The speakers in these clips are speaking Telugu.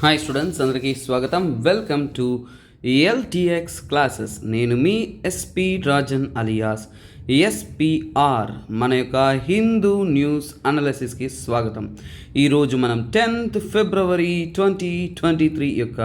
హాయ్ స్టూడెంట్స్, అందరికీ స్వాగతం. Welcome to LTX classes. నేను మీ ఎస్పి రాజన్ అలియాస్ ఎస్పిఆర్. మన యొక్క హిందూ న్యూస్ అనాలిసిస్కి స్వాగతం. ఈరోజు మనం 10th ఫిబ్రవరి 2023 యొక్క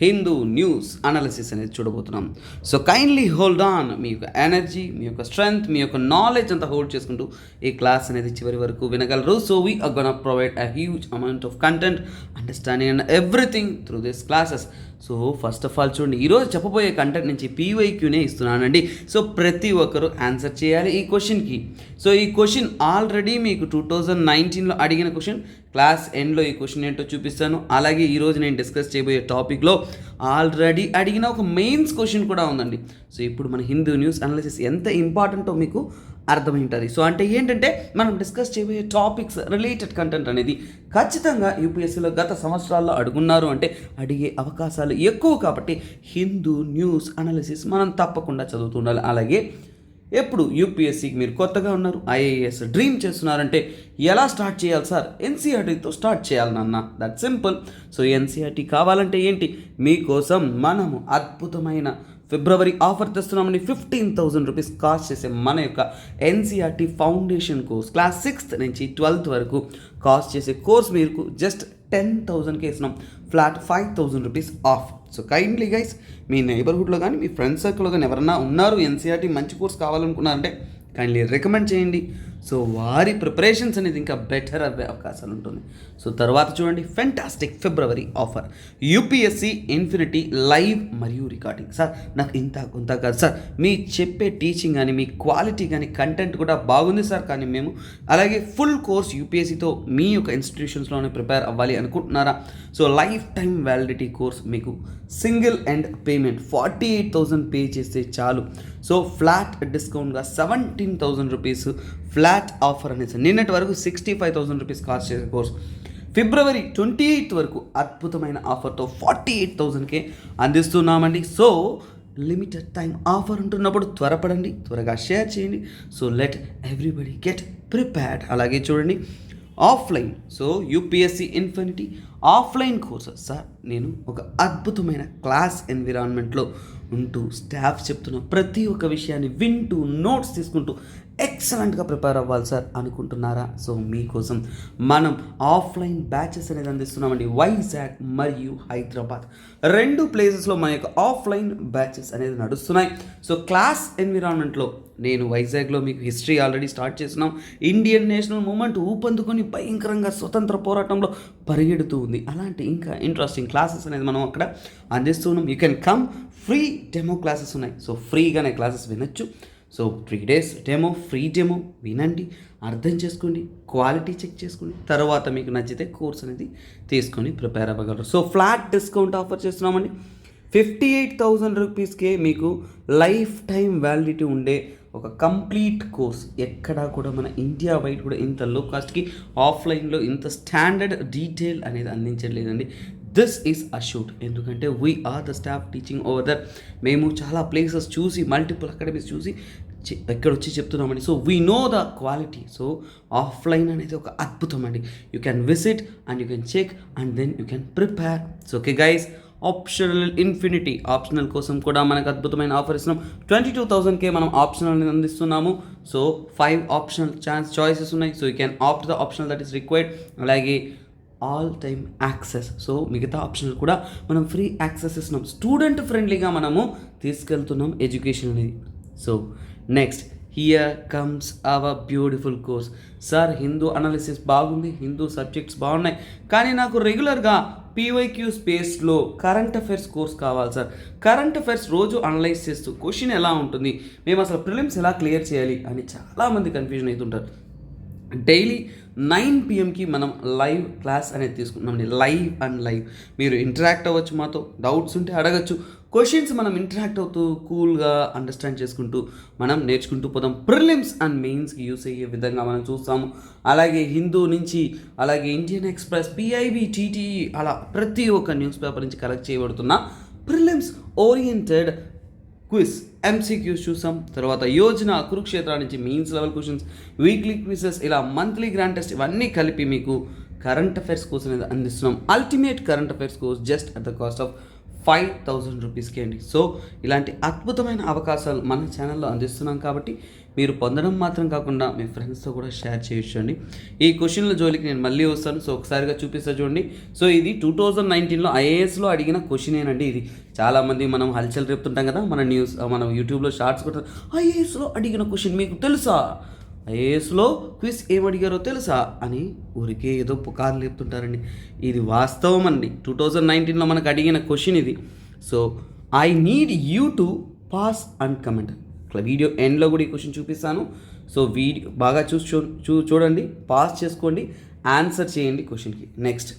హిందూ న్యూస్ అనాలిసిస్ అనేది చూడబోతున్నాం. So kindly hold on. మీ యొక్క ఎనర్జీ, మీ యొక్క స్ట్రెంగ్త్, మీ యొక్క నాలెడ్జ్ అంతా హోల్డ్ చేసుకుంటూ ఈ క్లాస్ అనేది చివరి వరకు వినగలరు. So we are gonna provide a huge amount of content, understanding and everything through this classes. So first of all చూడండి, ఈరోజు చెప్పబోయే కంటెంట్ నుంచి పీవైక్యూనే ఇస్తున్నానండి. సో ప్రతి ఒక్కరు ఆన్సర్ చేయాలి ఈ క్వశ్చన్కి. సో ఈ క్వశ్చన్ ఆల్రెడీ మీకు 2019లో అడిగిన క్వశ్చన్. క్లాస్ ఎండ్లో ఈ క్వశ్చన్ ఏంటో చూపిస్తాను. అలాగే ఈరోజు నేను డిస్కస్ చేయబోయే టాపిక్లో ఆల్రెడీ అడిగిన ఒక మెయిన్స్ క్వశ్చన్ కూడా ఉందండి. సో ఇప్పుడు మన హిందూ న్యూస్ అనాలిసిస్ ఎంత ఇంపార్టెంటో మీకు అర్థమై ఉంటుంది. సో అంటే ఏంటంటే మనం డిస్కస్ చేయబోయే టాపిక్స్ రిలేటెడ్ కంటెంట్ అనేది ఖచ్చితంగా యూపీఎస్సీలో గత సంవత్సరాల్లో అడుగున్నారు అంటే అడిగే అవకాశాలు ఎక్కువ. కాబట్టి హిందూ న్యూస్ అనాలిసిస్ మనం తప్పకుండా చదువుతుండాలి. అలాగే ఎప్పుడు యూపీఎస్సీకి మీరు కొత్తగా ఉన్నారు, ఐఏఎస్ డ్రీమ్ చేస్తున్నారంటే ఎలా స్టార్ట్ చేయాలి సార్? ఎన్సీఆర్టీతో స్టార్ట్ చేయాలి నాన్న, దట్ సింపుల్. సో ఎన్సీఆర్టీ కావాలంటే ఏంటి, మీకోసం మనము అద్భుతమైన ఫిబ్రవరి ఆఫర్ తెస్తున్నామని 15,000 రూపీస్ కాస్ట్ చేసే మన యొక్క NCERT foundation course class 6th నుంచి 12th వరకు కాస్ట్ చేసే కోర్స్ మీకు జస్ట్ 10,000కే ఇస్తున్నాం. Flat 5,000 rupees off. So kindly guys, మీ నైబర్హుడ్లో కానీ మీ ఫ్రెండ్స్ సర్కిల్లో కానీ ఎవరన్నా ఉన్నారు ఎన్సీఆర్టీ మంచి కోర్స్ కావాలనుకున్నారంటే కైండ్లీ రికమెండ్ చేయండి. సో వారి ప్రిపరేషన్స్ అనేది ఇంకా బెటర్ అవ్వే అవకాశాలు ఉంటుంది. సో తర్వాత చూడండి, fantastic February offer UPSC infinity live మరియు రికార్డింగ్. సార్ నాకు ఇంత కొంత కాదు సార్, మీ చెప్పే టీచింగ్ కానీ మీ క్వాలిటీ కానీ కంటెంట్ కూడా బాగుంది సార్, కానీ మేము అలాగే ఫుల్ కోర్స్ యూపీఎస్సీతో మీ యొక్క ఇన్స్టిట్యూషన్స్లోనే ప్రిపేర్ అవ్వాలి అనుకుంటున్నారా? So life time validity course మీకు సింగిల్ ఎండ్ పేమెంట్ 48,000 పే చేస్తే చాలు. సో ఫ్లాట్ డిస్కౌంట్గా 17,000 రూపీస్ ఫ్లాట్ ఆఫర్ అనేసి నిన్నటి వరకు 65,000 రూపీస్ కాస్ట్ చేసే కోర్స్ ఫిబ్రవరి 28th వరకు అద్భుతమైన ఆఫర్తో 48,000కే అందిస్తున్నామండి. సో లిమిటెడ్ టైం ఆఫర్ ఉంటున్నప్పుడు త్వరపడండి, త్వరగా షేర్ చేయండి. So let everybody get prepared. అలాగే చూడండి, offline. So UPSC infinity offline courses. Sir నేను ఒక అద్భుతమైన క్లాస్ ఎన్విరాన్మెంట్లో ఉంటూ స్టాఫ్ చెప్తున్న ప్రతి ఒక్క విషయాన్ని వింటూ నోట్స్ తీసుకుంటూ ఎక్సలెంట్గా ప్రిపేర్ అవ్వాలి సార్ అనుకుంటున్నారా? సో మీకోసం మనం ఆఫ్లైన్ బ్యాచెస్ అనేది అందిస్తున్నామండి. వైజాగ్ మరియు హైదరాబాద్ 2 ప్లేసెస్లో మన యొక్క ఆఫ్లైన్ బ్యాచెస్ అనేది నడుస్తున్నాయి. సో క్లాస్ ఎన్విరాన్మెంట్లో నేను వైజాగ్లో మీకు హిస్టరీ ఆల్రెడీ స్టార్ట్ చేస్తున్నాం. ఇండియన్ నేషనల్ మూమెంట్ ఊపందుకొని భయంకరంగా స్వతంత్ర పోరాటంలో పరిగెడుతూ ఉంది. అలాంటి ఇంకా ఇంట్రెస్టింగ్ క్లాసెస్ అనేది మనం అక్కడ అందిస్తున్నాం. You can come. Free demo classes ఉన్నాయి. సో ఫ్రీగానే క్లాసెస్ వినొచ్చు. So 3 days demo, free demo వినండి, అర్థం చేసుకోండి, క్వాలిటీ చెక్ చేసుకోండి. తర్వాత మీకు నచ్చితే కోర్స్ అనేది తీసుకొని ప్రిపేర్ అవ్వగలరు. సో ఫ్లాట్ డిస్కౌంట్ ఆఫర్ చేస్తున్నామండి. 58,000 రూపీస్కే మీకు లైఫ్ టైం వ్యాలిడిటీ ఉండే ఒక కంప్లీట్ కోర్స్. ఎక్కడా కూడా మన ఇండియా వైడ్ కూడా ఇంత లో కాస్ట్కి ఆఫ్లైన్లో ఇంత స్టాండర్డ్ డీటెయిల్ అనేది అందించలేదండి. This is assured. ఎందుకంటే we are the staff teaching over that. మేము చాలా ప్లేసెస్ చూసి మల్టిపుల్ అకాడమీస్ చూసి ఇక్కడ వచ్చి చెప్తున్నామండి. So we know the quality. So offline అనేది ఒక అద్భుతం అండి. You can visit and you can check and then you can prepare. So okay guys, optional infinity optional కోసం కూడా మనకు అద్భుతమైన ఆఫర్ ఇస్తున్నాం. 22,000కే మనం ఆప్షనల్ అందిస్తున్నాము. సో 5 ఆప్షనల్ చాయిసెస్ ఉన్నాయి. So you can opt the optional that is required. అలాగే ఆల్ టైమ్ యాక్సెస్. సో మిగతా ఆప్షనల్ కూడా మనం ఫ్రీ యాక్సెస్ ఇస్తున్నాం. స్టూడెంట్ ఫ్రెండ్లీగా మనము తీసుకెళ్తున్నాం ఎడ్యుకేషన్ అనేది. So next, here comes our beautiful course. Sir Hindu analysis బాగుంది, హిందూ సబ్జెక్ట్స్ బాగున్నాయి, కానీ నాకు రెగ్యులర్గా పీవైక్యూ స్పేస్లో కరెంట్ అఫైర్స్ కోర్స్ కావాలి సార్. కరెంట్ అఫైర్స్ రోజు అనలైజ్ చేస్తూ క్వశ్చన్ ఎలా ఉంటుంది, మేము అసలు ప్రిలిమ్స్ ఎలా క్లియర్ చేయాలి అని చాలామంది కన్ఫ్యూజన్ అవుతుంటారు. డైలీ 9 PM మనం లైవ్ క్లాస్ అనేది తీసుకుంటున్నామండి. లైవ్ మీరు ఇంటరాక్ట్ అవ్వచ్చు, మాతో డౌట్స్ ఉంటే అడగచ్చు. క్వశ్చన్స్ మనం ఇంటరాక్ట్ అవుతూ కూల్గా అండర్స్టాండ్ చేసుకుంటూ మనం నేర్చుకుంటూ పోదాం. ప్రిలిమ్స్ అండ్ మెయిన్స్కి యూస్ అయ్యే విధంగా మనం చూస్తాము. అలాగే హిందూ నుంచి, అలాగే ఇండియన్ ఎక్స్ప్రెస్, పిఐబి, టీటీఈ, అలా ప్రతి ఒక్క న్యూస్ పేపర్ నుంచి కలెక్ట్ చేయబడుతున్న ప్రిలిమ్స్ ఓరియంటెడ్ క్విజ్ ఎంసీక్యూస్ చూసాం. తర్వాత యోజన, కురుక్షేత్ర నుంచి mains level questions, weekly quizzes, ఇలా మంత్లీ గ్రాండ్ టెస్ట్, ఇవన్నీ కలిపి మీకు కరెంట్ అఫైర్స్ కోర్స్ అనేది అందిస్తున్నాం. Ultimate current affairs course just at the cost of 5,000 రూపీస్కి అండి. సో ఇలాంటి అద్భుతమైన అవకాశాలు మన ఛానల్లో అందిస్తున్నాం కాబట్టి మీరు పొందడం మాత్రం కాకుండా మీ ఫ్రెండ్స్తో కూడా షేర్ చేయొచ్చండి. ఈ క్వశ్చన్ల జోలికి నేను మళ్ళీ వస్తాను. సో ఒకసారిగా చూపిస్తా చూడండి. సో ఇది 2019లో ఐఏఎస్లో అడిగిన క్వశ్చనేనండి. ఇది చాలామంది మనం హల్చల్ రేపుతుంటాం కదా, మన యూట్యూబ్లో షార్ట్స్ కూడా ఐఏఎస్లో అడిగిన క్వశ్చన్ మీకు తెలుసా, ఐఏఎస్లో క్విజ్ ఏమడిగారో తెలుసా అని ఊరికే ఏదో పుకార్లు లేపుతుంటారండి. ఇది వాస్తవం అండి. 2019లో మనకు అడిగిన క్వశ్చన్ ఇది. So I need you to pass and comment. Video ఎండ్లో కూడా ఈ క్వశ్చన్ చూపిస్తాను. సో వీడియో బాగా చూడండి, పాస్ చేసుకోండి, ఆన్సర్ చేయండి క్వశ్చన్కి. నెక్స్ట్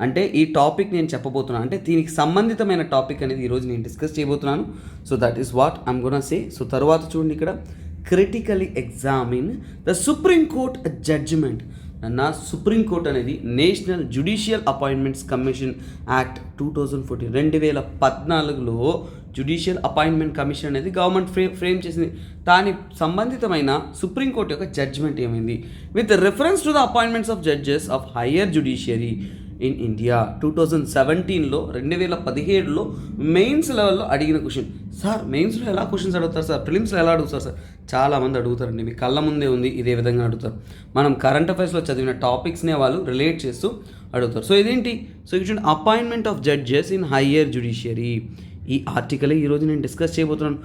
అంటే ఈ టాపిక్ నేను చెప్పబోతున్నాను, అంటే దీనికి సంబంధితమైన టాపిక్ అనేది ఈరోజు నేను డిస్కస్ చేయబోతున్నాను. So that is what I'm gonna say. So తర్వాత చూడండి, ఇక్కడ critically examine the supreme court judgment. Supreme court అనేది national judicial appointments commission act 2014 2014లో జ్యుడిషియల్ అపాయింట్మెంట్ కమిషన్ అనేది గవర్నమెంట్ ఫ్రేమ్ చేసింది. దాని సంబంధితమైన సుప్రీంకోర్టు యొక్క జడ్జిమెంట్ ఏమైంది with reference to the appointments of judges of higher judiciary in India 2017లో 2017లో మెయిన్స్ లెవెల్లో అడిగిన క్వశ్చన్. సార్ మెయిన్స్లో ఎలా క్వశ్చన్స్ అడుగుతారు సార్, ప్రిలిమ్స్లో ఎలా అడుగుతారు సార్, చాలామంది అడుగుతారండి. మీ కళ్ళ ముందే ఉంది, ఇదే విధంగా అడుగుతారు. మనం కరెంట్ అఫైర్స్లో చదివిన టాపిక్స్నే వాళ్ళు రిలేట్ చేస్తూ అడుగుతారు. సో ఇదేంటి, so it appointment of judges in higher judiciary. ఈ ఆర్టికలే ఈరోజు నేను డిస్కస్ చేయబోతున్నాను.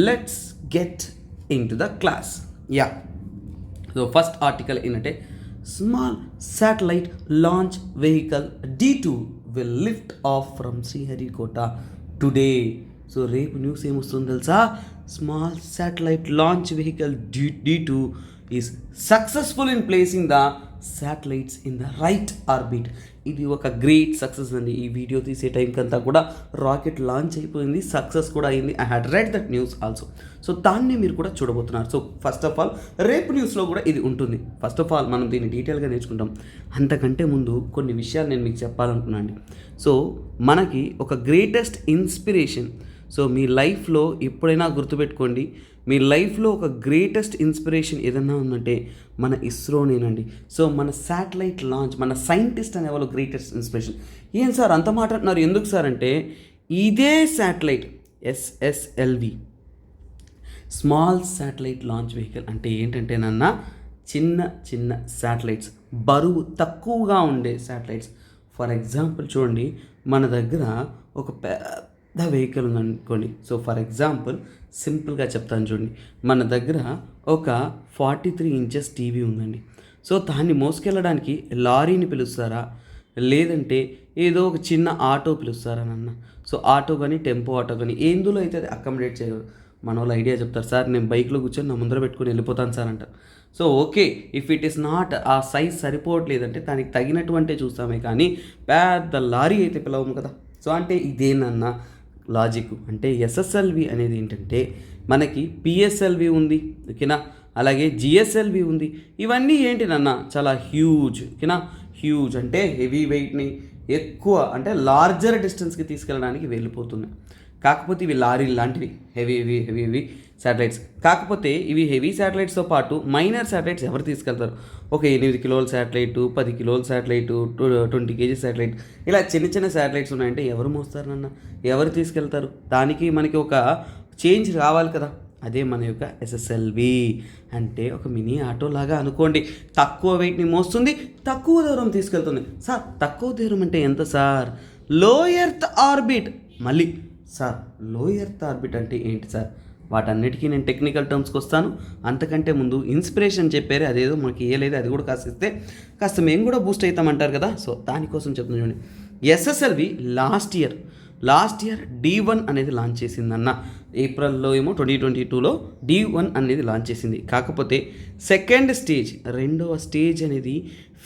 Let's get in to the class. Yeah, so first article ఏంటంటే small satellite launch vehicle D2 will lift off from Sriharikota today. So రేపు న్యూస్ ఏమొస్తుంది తెలుసా, small satellite launch vehicle D2 is successful in placing the satellites in the right orbit. ఇది ఒక గ్రేట్ సక్సెస్ అండి. ఈ వీడియో తీసే టైంకి అంతా కూడా రాకెట్ లాంచ్ అయిపోయింది, సక్సెస్ కూడా అయింది. I had red that news also. So దాన్ని మీరు కూడా చూడబోతున్నారు. సో ఫస్ట్ ఆఫ్ ఆల్ రేపు న్యూస్లో కూడా ఇది ఉంటుంది. ఫస్ట్ ఆఫ్ ఆల్ మనం దీన్ని డీటెయిల్గా నేర్చుకుంటాం. అంతకంటే ముందు కొన్ని విషయాలు నేను మీకు చెప్పాలనుకున్నాను. సో మనకి ఒక గ్రేటెస్ట్ ఇన్స్పిరేషన్, సో మీ లైఫ్లో ఎప్పుడైనా గుర్తుపెట్టుకోండి, మీ లైఫ్లో ఒక గ్రేటెస్ట్ ఇన్స్పిరేషన్ ఏదన్నా ఉందంటే మన ఇస్రోనేనండి. సో మన శాటిలైట్ లాంచ్, మన సైంటిస్ట్ అనే వాళ్ళు గ్రేటెస్ట్ ఇన్స్పిరేషన్. ఏం సార్ అంత మాట అంటున్నారు, ఎందుకు సార్ అంటే ఇదే satellite SSLV small satellite launch vehicle అంటే ఏంటంటే చిన్న చిన్న శాటిలైట్స్, బరువు తక్కువగా ఉండే శాటిలైట్స్. ఫర్ ఎగ్జాంపుల్ చూడండి, మన దగ్గర ఒక పెద్ద వెహికల్ ఉందనుకోండి. సో ఫర్ ఎగ్జాంపుల్ సింపుల్గా చెప్తాను చూడండి, మన దగ్గర ఒక 43 ఇంచెస్ టీవీ ఉందండి. సో దాన్ని మోసుకెళ్ళడానికి లారీని పిలుస్తారా, లేదంటే ఏదో ఒక చిన్న ఆటో పిలుస్తారా నాన్న? సో ఆటో కానీ టెంపో ఆటో కానీ ఎందులో అయితే అది అకామిడేట్ చేయగలరు. మన వాళ్ళు ఐడియా చెప్తారు, సార్ నేను బైక్లో కూర్చొని నా ముందర పెట్టుకొని వెళ్ళిపోతాను సార్ అంటారు. So okay, if it is not ఆ సైజ్ సరిపోవట్లేదంటే దానికి తగినటువంటి చూస్తామే, కానీ పెద్ద లారీ అయితే పిలవము కదా. సో అంటే ఇదేనన్నా లాజిక్. అంటే SSLV అనేది ఏంటంటే మనకి PSLV ఉంది, ఓకేనా, అలాగే GSLV ఉంది. ఇవన్నీ ఏంటి నాన్న, చాలా హ్యూజ్, ఓకేనా. హ్యూజ్ అంటే హెవీ వెయిట్ని ఎక్కువ అంటే లార్జర్ డిస్టెన్స్కి తీసుకెళ్ళడానికి వెళ్ళిపోతున్నాయి. కాకపోతే ఇవి లారీ లాంటివి, హెవీ శాటిలైట్స్. కాకపోతే ఇవి హెవీ శాటిలైట్స్తో పాటు మైనర్ శాటిలైట్స్ ఎవరు తీసుకెళ్తారు? ఒక 8 కిలోల శాటిలైటు, 10 కిలోల శాటిలైటు, 20 kg శాటిలైట్, ఇలా చిన్న చిన్న శాటిలైట్స్ ఉన్నాయంటే ఎవరు మోస్తారు నాన్న, ఎవరు తీసుకెళ్తారు? దానికి మనకి ఒక చేంజ్ రావాలి కదా. అదే మన యొక్క SSLV అంటే ఒక మినీ ఆటో లాగా అనుకోండి. తక్కువ వెయిట్ని మోస్తుంది, తక్కువ దూరం తీసుకెళ్తుంది. సార్ తక్కువ దూరం అంటే ఎంత సార్? లో ఎర్త్ ఆర్బిట్. మళ్ళీ సార్ లో ఎర్త్ ఆర్బిట్ అంటే ఏంటి సార్? వాటన్నిటికీ నేను టెక్నికల్ టర్మ్స్కి వస్తాను. అంతకంటే ముందు ఇన్స్పిరేషన్ చెప్పారు, అదేదో మనకి ఏలేదు, అది కూడా కాస్త ఇస్తే కాస్త మేము కూడా బూస్ట్ అవుతామంటారు కదా. సో దానికోసం చెప్తున్నాను చూడండి. SSLV లాస్ట్ ఇయర్ D1 అనేది లాంచ్ చేసిందన్న. ఏప్రిల్లో ఏమో 2022లో D1 అనేది లాంచ్ చేసింది. కాకపోతే రెండవ స్టేజ్ అనేది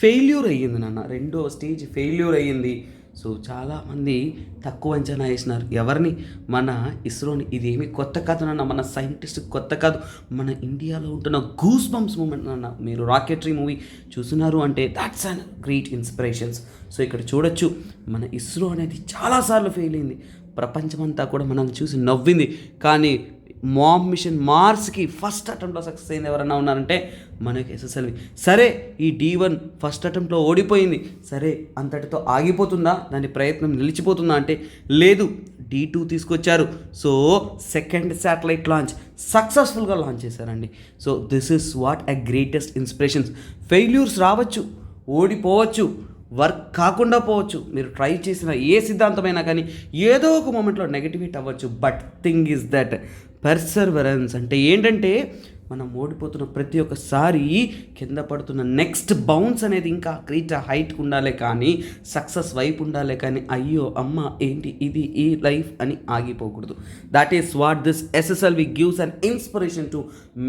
ఫెయిల్యూర్ అయ్యింది నాన్న. రెండవ స్టేజ్ ఫెయిల్యూర్ అయ్యింది. సో చాలామంది తక్కువ అంచనా వేసినారు ఎవరిని, మన ఇస్రోని. ఇదేమి కొత్త కాదు నాన్న, మన సైంటిస్ట్ కొత్త కాదు, మన ఇండియాలో ఉంటున్న గూస్ బంప్స్ మూమెంట్ నాన్న. మీరు రాకెటరీ మూవీ చూస్తున్నారు అంటే that's an great inspirations. So ఇక్కడ చూడొచ్చు, మన ఇస్రో అనేది చాలాసార్లు ఫెయిల్ అయింది. ప్రపంచమంతా కూడా మనం చూసి నవ్వింది. కానీ మామ్ మిషన్ మార్స్కి ఫస్ట్ అటెంప్ట్లో సక్సెస్ అయింది ఎవరన్నా ఉన్నారంటే మనకి ఎస్ఎస్ఎల్వి. సరే ఈ D1 ఫస్ట్ అటెంప్ట్లో ఓడిపోయింది, సరే అంతటితో ఆగిపోతుందా, దాని ప్రయత్నం నిలిచిపోతుందా అంటే లేదు, D2 తీసుకొచ్చారు. సో సెకండ్ శాటిలైట్ లాంచ్ సక్సెస్ఫుల్గా లాంచ్ చేశారండి. So this is what a greatest inspirations. Failures రావచ్చు, ఓడిపోవచ్చు, వర్క్ కాకుండా పోవచ్చు, మీరు ట్రై చేసిన ఏ సిద్ధాంతమైనా కానీ ఏదో ఒక మూమెంట్లో నెగటివేట్ అవ్వచ్చు. బట్ థింగ్ ఈజ్ దట్ పర్సర్వరెన్స్ అంటే ఏంటంటే మనం ఓడిపోతున్న ప్రతి ఒక్కసారి కింద పడుతున్న నెక్స్ట్ బౌన్స్ అనేది ఇంకా గ్రేట్ హైట్కి ఉండాలి, కానీ సక్సెస్ వైపు ఉండాలి, కానీ అయ్యో అమ్మ ఏంటి ఇది ఈ లైఫ్ అని ఆగిపోకూడదు. That is what this SSLV gives an inspiration to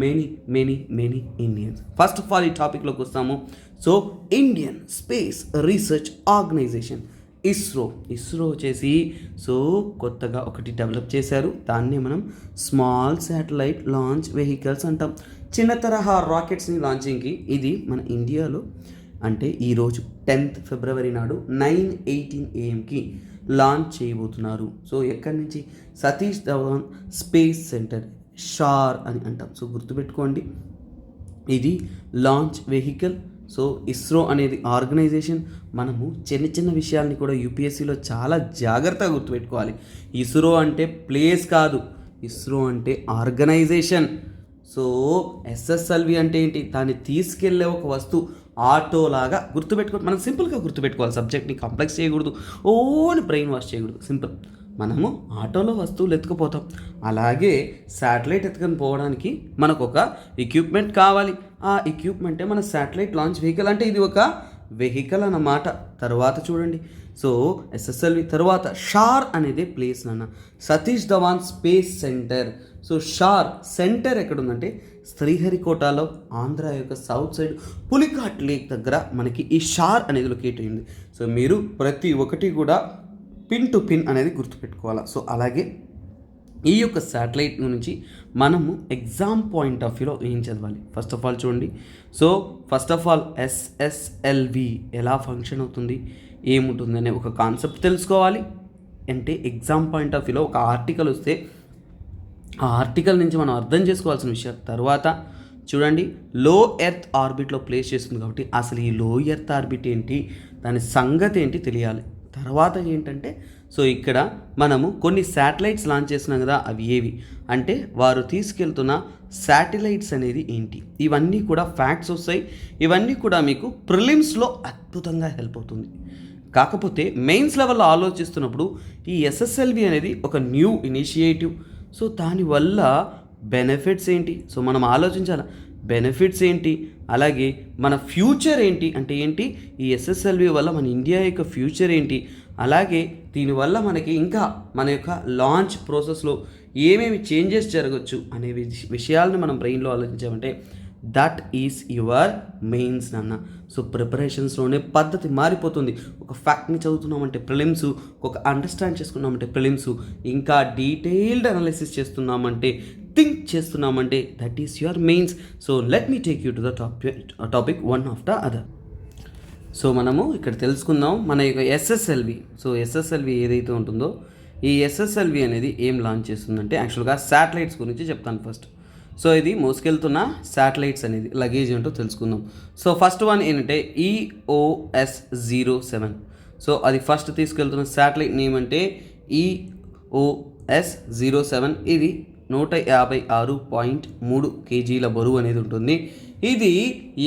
many many many Indians. First of all ఈ టాపిక్లోకి వస్తాము. So Indian space research organisation ISRO వచ్చేసి సో కొత్తగా ఒకటి డెవలప్ చేశారు. దాన్ని మనం స్మాల్ శాటిలైట్ లాంచ్ వెహికల్స్ అంటాం. చిన్న తరహా రాకెట్స్ని లాంచింగ్కి ఇది మన ఇండియాలో అంటే ఈరోజు 10th ఫిబ్రవరి నాడు 9:18 AM లాంచ్ చేయబోతున్నారు. సో ఎక్కడి నుంచి? సతీష్ ధవన్ స్పేస్ సెంటర్, షార్ అని అంటాం. సో గుర్తుపెట్టుకోండి, ఇది లాంచ్ వెహికల్. సో ఇస్రో అనేది ఆర్గనైజేషన్. మనము చిన్న చిన్న విషయాల్ని కూడా యూపీఎస్సీలో చాలా జాగ్రత్తగా గుర్తుపెట్టుకోవాలి. ఇస్రో అంటే ప్లేస్ కాదు, ఇస్రో అంటే ఆర్గనైజేషన్. సో ఎస్ఎస్ఎల్వి అంటే ఏంటి? దాన్ని తీసుకెళ్లే ఒక వస్తువు, ఆటోలాగా గుర్తుపెట్టుకోవాలి. మనం సింపుల్గా గుర్తుపెట్టుకోవాలి, సబ్జెక్ట్ని కాంప్లెక్స్ చేయకూడదు, ఓన్ బ్రెయిన్ వాష్ చేయకూడదు, సింపుల్. మనము ఆటోలో వస్తువులు ఎత్తుకుపోతాం, అలాగే శాటిలైట్ ఎత్తుకొని పోవడానికి మనకు ఒక ఎక్విప్మెంట్ కావాలి. ఆ ఎక్విప్మెంటే మన శాటిలైట్ లాంచ్ వెహికల్. అంటే ఇది ఒక వెహికల్ అన్నమాట. తర్వాత చూడండి, సో ఎస్ఎస్ఎల్వి తర్వాత షార్ అనేది ప్లేస్ నాన్న, Satish Dhawan space centre. So SHAR centre ఎక్కడుందంటే శ్రీహరికోటలో, ఆంధ్ర యొక్క సౌత్ సైడ్ పులికాట్ లేక్ దగ్గర మనకి ఈ షార్ అనేది లొకేట్ అయింది. సో మీరు ప్రతి ఒక్కటి కూడా పిన్ టు పిన్ అనేది గుర్తుపెట్టుకోవాలి. సో అలాగే ఈ యొక్క శాటిలైట్ గురించి మనము ఎగ్జామ్ పాయింట్ ఆఫ్ వ్యూలో ఏం చదవాలి? ఫస్ట్ ఆఫ్ ఆల్ చూడండి. So first of all SSLV ఎలా ఫంక్షన్ అవుతుంది, ఏముంటుంది అనే ఒక కాన్సెప్ట్ తెలుసుకోవాలి. అంటే ఎగ్జామ్ పాయింట్ ఆఫ్ వ్యూలో ఒక ఆర్టికల్ వస్తే ఆ ఆర్టికల్ నుంచి మనం అర్థం చేసుకోవాల్సిన విషయం. తర్వాత చూడండి, లో ఎర్త్ ఆర్బిట్లో ప్లేస్ చేస్తుంది కాబట్టి అసలు ఈ లో ఎర్త్ ఆర్బిట్ ఏంటి, దాని సంగతి ఏంటి తెలియాలి. తర్వాత ఏంటంటే సో ఇక్కడ మనము కొన్ని శాటిలైట్స్ లాంచ్ చేస్తున్నాం కదా, అవి ఏవి అంటే వారు తీసుకెళ్తున్న శాటిలైట్స్ అనేది ఏంటి, ఇవన్నీ కూడా ఫ్యాక్ట్స్ వస్తాయి. ఇవన్నీ కూడా మీకు ప్రిలిమ్స్లో అద్భుతంగా హెల్ప్ అవుతుంది. కాకపోతే మెయిన్స్ లెవెల్లో ఆలోచిస్తున్నప్పుడు ఈ ఎస్ఎస్ఎల్వి అనేది ఒక న్యూ ఇనిషియేటివ్. సో దానివల్ల బెనిఫిట్స్ ఏంటి, సో మనం ఆలోచించాలి. బెనిఫిట్స్ ఏంటి, అలాగే మన ఫ్యూచర్ ఏంటి, అంటే ఏంటి ఈ ఎస్ఎస్ఎల్వి వల్ల మన ఇండియా యొక్క ఫ్యూచర్ ఏంటి, అలాగే దీనివల్ల మనకి ఇంకా మన యొక్క లాంచ్ ప్రాసెస్లో ఏమేమి చేంజెస్ జరగచ్చు అనే విషయాలను మనం బ్రెయిన్లో ఆలోచించామంటే దట్ ఈస్ యువర్ మెయిన్స్ నాన్న. సో ప్రిపరేషన్స్లోనే పద్ధతి మారిపోతుంది. ఒక ఫ్యాక్ట్ని చదువుతున్నామంటే ప్రిలిమ్స్, ఒక అండర్స్టాండ్ చేసుకున్నామంటే ప్రిలిమ్స్, ఇంకా డీటెయిల్డ్ అనాలిసిస్ చేస్తున్నామంటే, థింక్ చేస్తున్నామంటే that is your mains. So let me take you to the topic one after other. So మనము ఇక్కడ తెలుసుకుందాం మన యొక్క ఎస్ఎస్ఎల్వి. సో ఎస్ఎస్ఎల్వి ఏదైతే ఉంటుందో ఈ ఎస్ఎస్ఎల్వి అనేది ఏం లాంచ్ చేస్తుందంటే యాక్చువల్గా శాటిలైట్స్ గురించి చెప్తాను ఫస్ట్. సో ఇది మోసుకెళ్తున్న శాటిలైట్స్ అనేది లగేజ్ ఏంటో తెలుసుకుందాం. సో ఫస్ట్ వన్ ఏంటంటే EOS-07. సో అది ఫస్ట్ తీసుకెళ్తున్న శాటిలైట్ నేమ్ అంటే EOS-07. ఇది 156.3 kgల బరువు అనేది ఉంటుంది. ఇది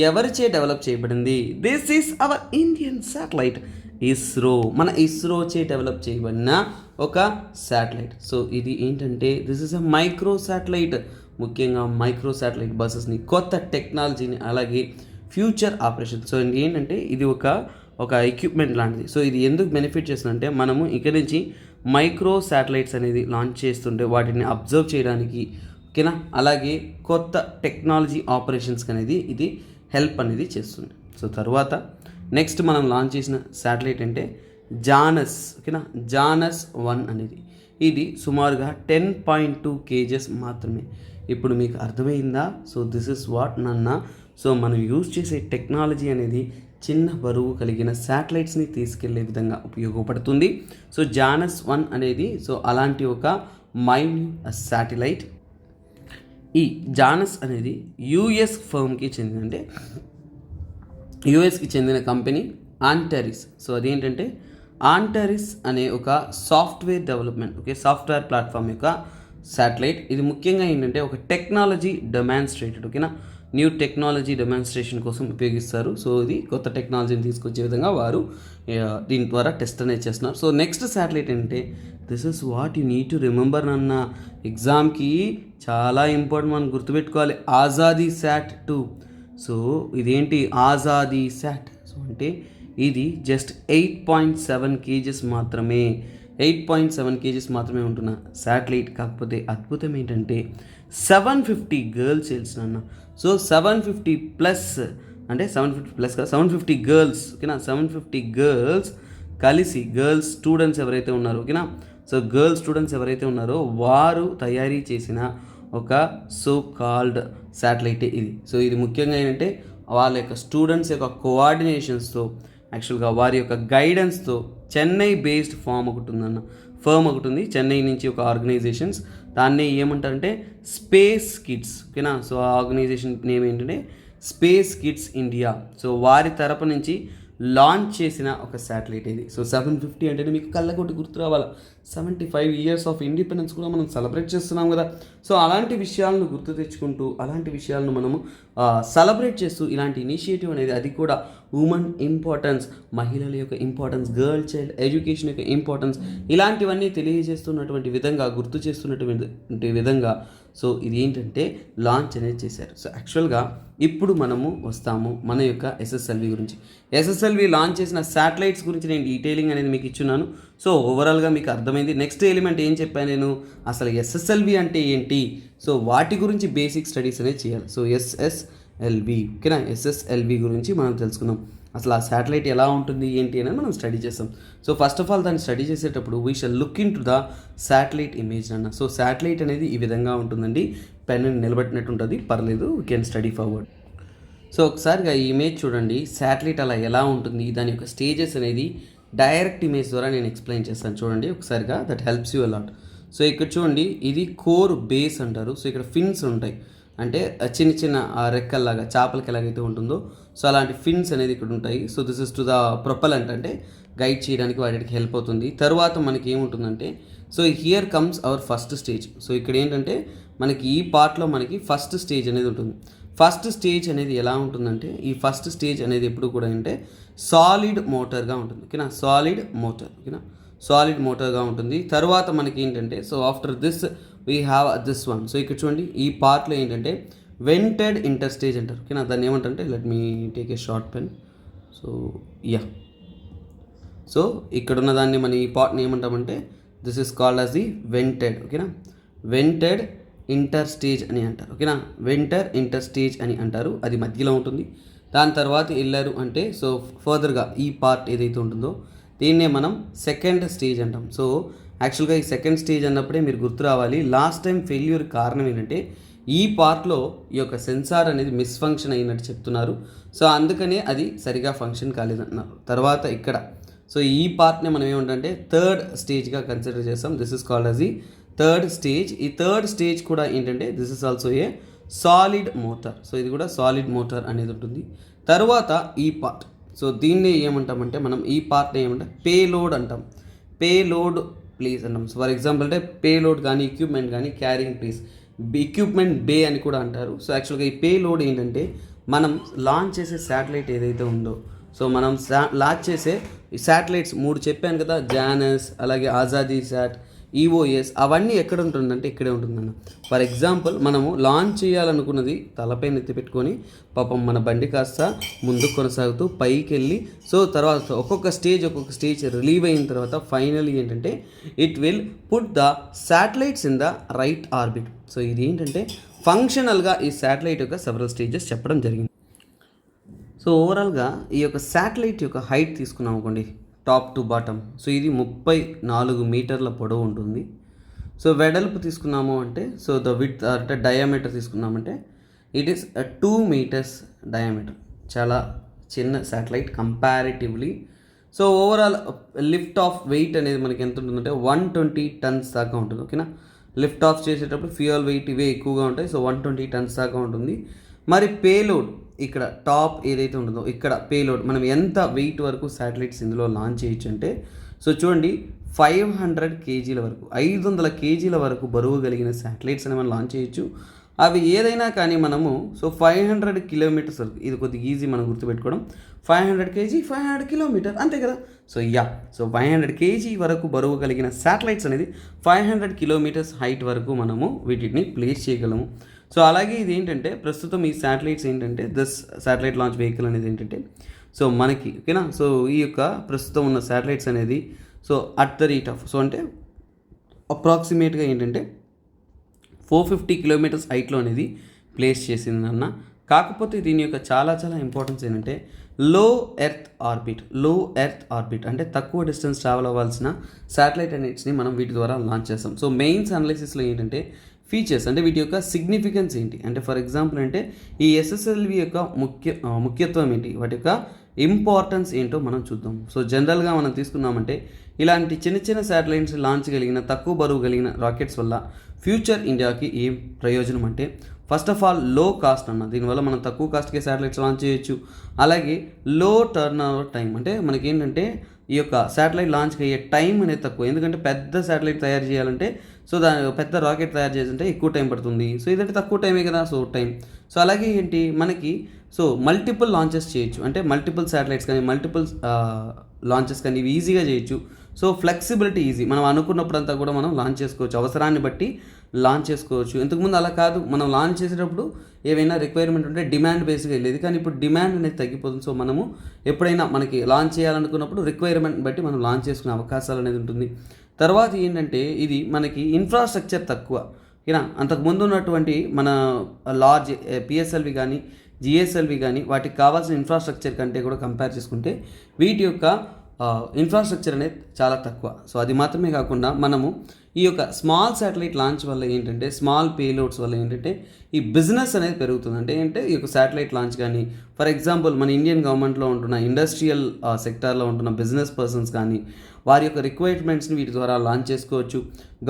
ఎవరిచే డెవలప్ చేయబడింది? This is our Indian satellite ISRO. మన ఇస్రోచే డెవలప్ చేయబడిన ఒక శాటిలైట్. సో ఇది ఏంటంటే this is a micro satellite. ముఖ్యంగా మైక్రో శాటిలైట్ బస్సెస్ని, కొత్త టెక్నాలజీని, అలాగే ఫ్యూచర్ ఆపరేషన్. సో ఏంటంటే ఇది ఒక ఎక్విప్మెంట్ లాంటిది. సో ఇది ఎందుకు బెనిఫిట్ చేస్తుందంటే మనము ఇక్కడ నుంచి మైక్రో శాటిలైట్స్ అనేది లాంచ్ చేస్తుంటే వాటిని అబ్జర్వ్ చేయడానికి, ఓకేనా, అలాగే కొత్త టెక్నాలజీ ఆపరేషన్స్కి అనేది ఇది హెల్ప్ అనేది చేస్తుంది. సో తర్వాత నెక్స్ట్ మనం లాంచ్ చేసిన శాటిలైట్ అంటే జానస్, ఓకేనా, జానస్-1 అనేది. ఇది సుమారుగా 10.2 kgs మాత్రమే. ఇప్పుడు మీకు అర్థమైందా? సో దిస్ ఇస్ వాట్ నాన్న. సో మనం యూజ్ చేసే టెక్నాలజీ అనేది చిన్న బరువు కలిగిన శాటిలైట్స్ని తీసుకెళ్లే విధంగా ఉపయోగపడుతుంది. సో జానస్-1 అనేది సో అలాంటి ఒక మైన్యూట్ శాటిలైట్. ఈ జానస్ అనేది యుఎస్ ఫర్మ్కి చెందిన అంటే యుఎస్కి చెందిన కంపెనీ ఆంటరిస్. సో అదేంటంటే ఆంటరిస్ అనే ఒక సాఫ్ట్వేర్ డెవలప్మెంట్, సాఫ్ట్వేర్ ప్లాట్ఫామ్ యొక్క శాటిలైట్. ఇది ముఖ్యంగా ఏంటంటే ఒక technology demonstrated, new technology demonstration కోసం ఉపయోగిస్తారు. సో ఇది కొత్త టెక్నాలజీని తీసుకొచ్చే విధంగా వారు దీని ద్వారా టెస్ట్ అనేది చేస్తున్నారు. సో నెక్స్ట్ శాటిలైట్ ఏంటంటే this is what you need to remember అన్న, ఎగ్జామ్కి చాలా ఇంపార్టెంట్, మనం గుర్తుపెట్టుకోవాలి. ఆజాదీ శాట్ 2. సో ఇదేంటి ఆజాదీ శాట్? సో అంటే ఇది జస్ట్ 8.7 kgs మాత్రమే, 8.7 kgs మాత్రమే ఉంటున్న శాటిలైట్. కాకపోతే అద్భుతం ఏంటంటే 750 గర్ల్స్ వెళ్తున్నా. సో 750 ప్లస్ అంటే 750 ప్లస్ కదా, 750 గర్ల్స్, 750 గర్ల్స్ కలిసి, గర్ల్స్ స్టూడెంట్స్ ఎవరైతే ఉన్నారో, సో గర్ల్స్ స్టూడెంట్స్ ఎవరైతే ఉన్నారో వారు తయారీ చేసిన ఒక సో కాల్డ్ శాటిలైటే ఇది. సో ఇది ముఖ్యంగా ఏంటంటే వాళ్ళ యొక్క స్టూడెంట్స్ యొక్క కోఆర్డినేషన్స్తో, యాక్చువల్గా వారి యొక్క గైడెన్స్తో చెన్నై బేస్డ్ ఫర్మ్ ఒకటి ఉంది, చెన్నై నుంచి ఒక ఆర్గనైజేషన్స్. దాన్ని ఏమంటారంటే స్పేస్ కిడ్స్, సో ఆ ఆర్గనైజేషన్ నేమ్ ఏంటంటే స్పేస్ కిడ్స్ ఇండియా. సో వారి తరపు నుంచి లాంచ్ చేసిన ఒక శాటిలైట్ ఇది. సో 750 అంటే మీకు కళ్ళకొట్టి గుర్తు రావాలా, 75 years ఆఫ్ ఇండిపెండెన్స్ కూడా మనం సెలబ్రేట్ చేస్తున్నాం కదా. సో అలాంటి విషయాలను గుర్తు తెచ్చుకుంటూ, అలాంటి విషయాలను మనము సెలబ్రేట్ చేస్తూ, ఇలాంటి ఇనిషియేటివ్ అనేది, అది కూడా ఉమెన్ ఇంపార్టెన్స్, మహిళల యొక్క ఇంపార్టెన్స్, గర్ల్ చైల్డ్ ఎడ్యుకేషన్ యొక్క ఇంపార్టెన్స్, ఇలాంటివన్నీ తెలియజేస్తున్నటువంటి విధంగా, గుర్తు చేస్తున్నటువంటి విధంగా సో ఇది ఏంటంటే లాంచ్ అనేది చేశారు. సో యాక్చువల్గా ఇప్పుడు మనము వస్తాము మన యొక్క ఎస్ఎస్ఎల్వి గురించి. ఎస్ఎస్ఎల్వి లాంచ్ చేసిన శాటిలైట్స్ గురించి నేను డీటెయిలింగ్ అనేది మీకు ఇచ్చున్నాను. సో ఓవరాల్గా మీకు అర్థమైంది. నెక్స్ట్ ఎలిమెంట్ ఏం చెప్పాను నేను, అసలు ఎస్ఎస్ఎల్వి అంటే ఏంటి, సో వాటి గురించి బేసిక్ స్టడీస్ అనేది చేయాలి. సో ఎస్ఎస్ఎల్వి, ఎస్ఎస్ఎల్వి గురించి మనం తెలుసుకుందాం. అసలు ఆ శాటిలైట్ ఎలా ఉంటుంది ఏంటి అనేది మనం స్టడీ చేస్తాం. సో ఫస్ట్ ఆఫ్ ఆల్ దాన్ని స్టడీ చేసేటప్పుడు we shall look in to the satellite image అన్న. సో శాటిలైట్ అనేది ఈ విధంగా ఉంటుందండి, పెన్ నిలబెట్టినట్టు ఉంటుంది, పర్లేదు, we can study forward. So ఒకసారిగా ఈ ఇమేజ్ చూడండి, శాటిలైట్ అలా ఎలా ఉంటుంది, దాని యొక్క స్టేజెస్ అనేది డైరెక్ట్ ఇమేజ్ ద్వారా నేను ఎక్స్ప్లెయిన్ చేస్తాను. చూడండి ఒకసారిగా, that helps you a lot. So ఇక్కడ చూడండి, ఇది కోర్ బేస్ అంటారు. సో ఇక్కడ ఫిన్స్ ఉంటాయి, అంటే చిన్న చిన్న రెక్కల్లాగా చేపలకి ఎలాగైతే ఉంటుందో, సో అలాంటి ఫిన్స్ అనేది ఇక్కడ ఉంటాయి. So this is to the propellant, అంటే గైడ్ చేయడానికి వాటికి హెల్ప్ అవుతుంది. తర్వాత మనకి ఏముంటుందంటే, so here comes our first stage. So ఇక్కడ ఏంటంటే మనకి ఈ పార్ట్లో మనకి ఫస్ట్ స్టేజ్ అనేది ఉంటుంది. ఫస్ట్ స్టేజ్ అనేది ఎలా ఉంటుందంటే, ఈ ఫస్ట్ స్టేజ్ అనేది ఎప్పుడు కూడా అంటే సాలిడ్ మోటార్గా ఉంటుంది, సాలిడ్ మోటార్గా ఉంటుంది. తర్వాత మనకి ఏంటంటే, so after this we have this one. So ఇక్కడ చూడండి, ఈ పార్ట్లో ఏంటంటే వెంటెడ్ ఇంటర్ స్టేజ్ అంటారు. దాన్ని ఏమంటారంటే, let me take a short pen. So so ఇక్కడ ఉన్న దాన్ని మన ఈ పార్ట్ని ఏమంటామంటే, this is called as the వెంటెడ్, వెంటెడ్ inter stage అని అంటారు. వెంటర్ ఇంటర్ స్టేజ్ అని అంటారు, అది మధ్యలో ఉంటుంది. దాని తర్వాత వెళ్ళారు అంటే, సో ఫర్దర్గా ఈ పార్ట్ ఏదైతే ఉంటుందో దీన్నే మనం సెకండ్ స్టేజ్ అంటాం. సో యాక్చువల్గా ఈ సెకండ్ స్టేజ్ అన్నప్పుడే మీరు గుర్తు రావాలి, లాస్ట్ టైం ఫెయిల్యూర్ కారణం ఏంటంటే ఈ పార్ట్లో ఈ యొక్క సెన్సార్ అనేది మిస్ఫంక్షన్ అయినట్టు చెప్తున్నారు. సో అందుకనే అది సరిగా ఫంక్షన్ కాలేదంటున్నారు. తర్వాత ఇక్కడ సో ఈ పార్ట్ని మనం ఏమంటే థర్డ్ స్టేజ్గా కన్సిడర్ చేస్తాం. This is called as the third stage. ఈ థర్డ్ స్టేజ్ కూడా ఏంటంటే this is also a solid motor. So ఇది కూడా సాలిడ్ మోటార్ అనేది ఉంటుంది. తర్వాత ఈ పార్ట్, సో దీన్ని ఏమంటామంటే మనం ఈ పార్ట్ని ఏమంటాం పేలోడ్ అంటాం. పేలోడ్ ప్లేస్ అంటాం. సో ఫర్ ఎగ్జాంపుల్ అంటే పేలోడ్ కానీ ఎక్విప్మెంట్ కానీ క్యారింగ్ ప్లేస్, ఎక్విప్మెంట్ బే అని కూడా అంటారు. సో యాక్చువల్గా ఈ పేలోడ్ ఏంటంటే మనం లాంచ్ చేసే శాటిలైట్ ఏదైతే ఉందో, సో మనం లాంచ్ చేసే శాటిలైట్స్ 3 చెప్పాను కదా, జానస్, అలాగే ఆజాదీ శాట్, ఈఓఎస్, అవన్నీ ఎక్కడ ఉంటుందంటే ఇక్కడే ఉంటుందన్న. ఫర్ ఎగ్జాంపుల్ మనము లాంచ్ చేయాలనుకున్నది తలపైన ఎత్తి పెట్టుకొని పాపం మన బండి కాస్త ముందుకు కొనసాగుతూ పైకి వెళ్ళి, సో తర్వాత ఒక్కొక్క స్టేజ్ రిలీవ్ అయిన తర్వాత ఫైనల్లీ ఏంటంటే it will put the satellites in the right orbit. So ఇది ఏంటంటే ఫంక్షనల్గా ఈ శాటిలైట్ యొక్క సెవరల్ స్టేజెస్ చెప్పడం జరిగింది. సో ఓవరాల్గా ఈ యొక్క శాటిలైట్ యొక్క హైట్ తీసుకున్నాం అనుకోండి, టాప్ టు బాటమ్, సో ఇది 34 మీటర్ల పొడవు ఉంటుంది. సో వెడల్పు తీసుకున్నాము అంటే, సో ద విడ్త్ అంటే డయామీటర్ తీసుకున్నామంటే ఇట్ ఈస్ 2 meters డయామీటర్. చాలా చిన్న satellite comparatively. So overall lift off weight అనేది మనకి ఎంత ఉంటుందంటే 120 tons దాకా ఉంటుంది. లిఫ్ట్ ఆఫ్ చేసేటప్పుడు ఫ్యూయల్ వెయిట్ ఇవే ఎక్కువగా ఉంటాయి. సో 120 టన్స్ దాకా ఉంటుంది. మరి పేలోడ్ ఇక్కడ టాప్ ఏదైతే ఉంటుందో ఇక్కడ పేలోడ్ మనం ఎంత వెయిట్ వరకు శాటిలైట్స్ ఇందులో లాంచ్ చేయొచ్చు అంటే, సో చూడండి 500 కేజీల వరకు 500 కేజీల వరకు బరువు కలిగిన శాటిలైట్స్ అని మనం లాంచ్ చేయొచ్చు. అవి ఏదైనా కానీ మనము సో 500 కిలోమీటర్స్ వరకు, ఇది కొద్దిగా ఈజీ మనం గుర్తుపెట్టుకోవడం, 500 కేజీ 500 కిలోమీటర్ అంతే కదా. సో 500 కేజీ వరకు బరువు కలిగిన శాటిలైట్స్ అనేది 500 కిలోమీటర్స్ హైట్ వరకు మనము వీటిని ప్లేస్ చేయగలము. సో అలాగే ఇది ఏంటంటే ప్రస్తుతం ఈ శాటిలైట్స్ ఏంటంటే శాటిలైట్ లాంచ్ వెహికల్ అనేది ఏంటంటే సో మనకి ఓకేనా. సో ఈ యొక్క ప్రస్తుతం ఉన్న శాటిలైట్స్ అనేది so at the rate of so అంటే అప్రాక్సిమేట్గా ఏంటంటే 450 కిలోమీటర్స్ హైట్లో అనేది ప్లేస్ చేసిందన్న. కాకపోతే దీని యొక్క చాలా చాలా ఇంపార్టెన్స్ ఏంటంటే లో ఎర్త్ ఆర్బిట్ అంటే తక్కువ డిస్టెన్స్ ట్రావెల్ అవ్వాల్సిన శాటిలైట్ అనేటిని మనం వీటి ద్వారా లాంచ్ చేస్తాం. సో మెయిన్స్ అనాలిసిస్లో ఏంటంటే ఫీచర్స్ అంటే వీటి యొక్క సిగ్నిఫికెన్స్ ఏంటి అంటే, ఫర్ ఎగ్జాంపుల్ అంటే ఈ ఎస్ఎస్ఎల్వి యొక్క ముఖ్యత్వం ఏంటి, వాటి యొక్క ఇంపార్టెన్స్ ఏంటో మనం చూద్దాం. సో జనరల్గా మనం తీసుకున్నామంటే ఇలాంటి చిన్న చిన్న శాటిలైట్స్ లాంచ్ కలిగిన తక్కువ బరువు కలిగిన రాకెట్స్ వల్ల ఫ్యూచర్ ఇండియాకి ఏం ప్రయోజనం అంటే, ఫస్ట్ ఆఫ్ ఆల్ లో కాస్ట్ అన్న, దీనివల్ల మనం తక్కువ కాస్ట్కే శాటిలైట్స్ లాంచ్ చేయొచ్చు. అలాగే లో టర్న్ ఓవర్ టైం అంటే మనకేంటంటే ఈ యొక్క శాటిలైట్ లాంచ్కి అయ్యే టైం అనేది తక్కువ, ఎందుకంటే పెద్ద శాటిలైట్ తయారు చేయాలంటే సో దాని పెద్ద రాకెట్ తయారు చేయాలంటే ఎక్కువ టైం పడుతుంది. సో ఇదంటే తక్కువ టైమే కదా, సో టైం. సో అలాగే ఏంటి మనకి సో మల్టిపుల్ లాంచెస్ చేయొచ్చు, అంటే మల్టిపుల్ శాటిలైట్స్ కానీ మల్టిపుల్ లాంచెస్ కానీ ఇవి ఈజీగా చేయొచ్చు. సో ఫ్లెక్సిబిలిటీ ఈజీ, మనం అనుకున్నప్పుడంతా కూడా మనం లాంచ్ చేసుకోవచ్చు, అవసరాన్ని బట్టి లాంచ్ చేసుకోవచ్చు. ఇంతకుముందు అలా కాదు, మనం లాంచ్ చేసేటప్పుడు ఏవైనా రిక్వైర్మెంట్ ఉంటే డిమాండ్ బేస్గా వెళ్ళేది, కానీ ఇప్పుడు డిమాండ్ అనేది తగ్గిపోతుంది. సో మనము ఎప్పుడైనా మనకి లాంచ్ చేయాలనుకున్నప్పుడు రిక్వైర్మెంట్ బట్టి మనం లాంచ్ చేసుకునే అవకాశాలు అనేది ఉంటుంది. తర్వాత ఏంటంటే ఇది మనకి ఇన్ఫ్రాస్ట్రక్చర్ తక్కువ, ఓకేనా. అంతకుముందు ఉన్నటువంటి మన లార్జ్ పిఎస్ఎల్వి కానీ జిఎస్ఎల్వి కానీ వాటికి కావాల్సిన ఇన్ఫ్రాస్ట్రక్చర్ కంటే కూడా కంపేర్ చేసుకుంటే వీటి యొక్క ఇన్ఫ్రాస్ట్రక్చర్ అనేది చాలా తక్కువ. సో అది మాత్రమే కాకుండా మనము ఈ యొక్క స్మాల్ శాటిలైట్ లాంచ్ వల్ల ఏంటంటే స్మాల్ పేలోడ్స్ వల్ల ఏంటంటే ఈ బిజినెస్ అనేది పెరుగుతుంది. అంటే ఈ యొక్క శాటిలైట్ లాంచ్ కానీ ఫర్ ఎగ్జాంపుల్ మన ఇండియన్ గవర్నమెంట్లో ఉంటున్న ఇండస్ట్రియల్ సెక్టార్లో ఉంటున్న బిజినెస్ పర్సన్స్ కానీ వారి యొక్క రిక్వైర్మెంట్స్ని వీటి ద్వారా లాంచ్ చేసుకోవచ్చు.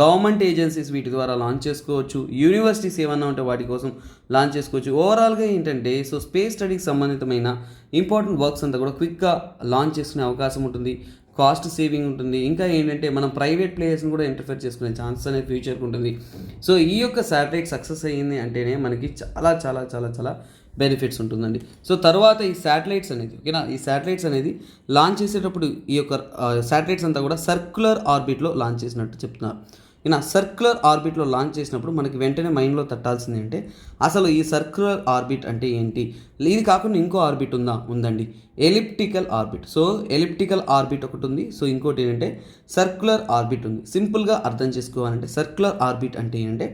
గవర్నమెంట్ ఏజెన్సీస్ వీటి ద్వారా లాంచ్ చేసుకోవచ్చు. యూనివర్సిటీస్ ఏమన్నా ఉంటే వాటి కోసం లాంచ్ చేసుకోవచ్చు. ఓవరాల్గా ఏంటంటే సో స్పేస్ స్టడీకి సంబంధితమైన ఇంపార్టెంట్ వర్క్స్ అంతా కూడా క్విక్గా లాంచ్ చేసుకునే అవకాశం ఉంటుంది, కాస్ట్ సేవింగ్ ఉంటుంది. ఇంకా ఏంటంటే మనం ప్రైవేట్ ప్లేయర్స్ని కూడా ఇంటర్ఫేర్ చేసుకునే ఛాన్సెస్ అనేది ఫ్యూచర్కి ఉంటుంది. సో ఈ యొక్క శాటిలైట్ సక్సెస్ అయ్యింది అంటేనే మనకి చాలా చాలా చాలా చాలా బెనిఫిట్స్ ఉంటుందండి. సో తర్వాత ఈ శాటిలైట్స్ అనేది ఓకేనా, ఈ శాటిలైట్స్ అనేది లాంచ్ చేసేటప్పుడు ఈ యొక్క శాటిలైట్స్ అంతా కూడా సర్క్యులర్ ఆర్బిట్లో లాంచ్ చేసినట్టు చెప్తున్నారు. ఈయన సర్క్యులర్ ఆర్బిట్లో లాంచ్ చేసినప్పుడు మనకి వెంటనే మైండ్లో తట్టాల్సింది అంటే అసలు ఈ సర్క్యులర్ ఆర్బిట్ అంటే ఏంటి, ఇది కాకుండా ఇంకో ఆర్బిట్ ఉందండి, elliptical orbit. So elliptical orbit ఒకటి ఉంది, సో ఇంకోటి ఏంటంటే సర్క్యులర్ ఆర్బిట్ ఉంది. సింపుల్గా అర్థం చేసుకోవాలంటే సర్క్యులర్ ఆర్బిట్ అంటే ఏంటంటే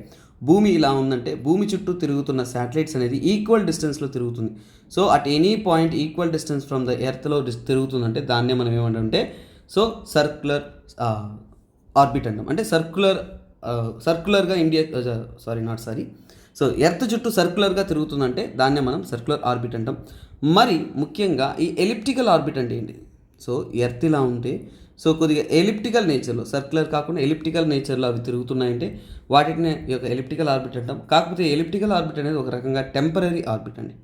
భూమి ఇలా ఉందంటే భూమి చుట్టూ తిరుగుతున్న శాటిలైట్స్ అనేది ఈక్వల్ డిస్టెన్స్లో తిరుగుతుంది. So at any point equal distance from the ఎర్త్లో తిరుగుతుందంటే దాన్నే మనం ఏమంటే సో సర్క్యులర్ ఆర్బిట్ అంటాం. అంటే సర్క్యులర్గా సో ఎర్త్ చుట్టూ సర్క్యులర్గా తిరుగుతుందంటే దాన్నే మనం సర్క్యులర్ ఆర్బిట్ అంటాం. మరి ముఖ్యంగా ఈ ఎలిప్టికల్ ఆర్బిట్ అంటే ఏంటి, సో ఎర్త్ ఇలా ఉంటే సో కొద్దిగా ఎలిప్టికల్ నేచర్లో సర్క్యులర్ కాకుండా ఎలిప్టికల్ నేచర్లో అవి తిరుగుతున్నాయంటే వాటిని ఈ యొక్క ఎలిప్టికల్ ఆర్బిట్ అంటాం. కాకపోతే ఎలిప్టికల్ ఆర్బిట్ అనేది ఒక రకంగా టెంపరరీ ఆర్బిట్ అండి.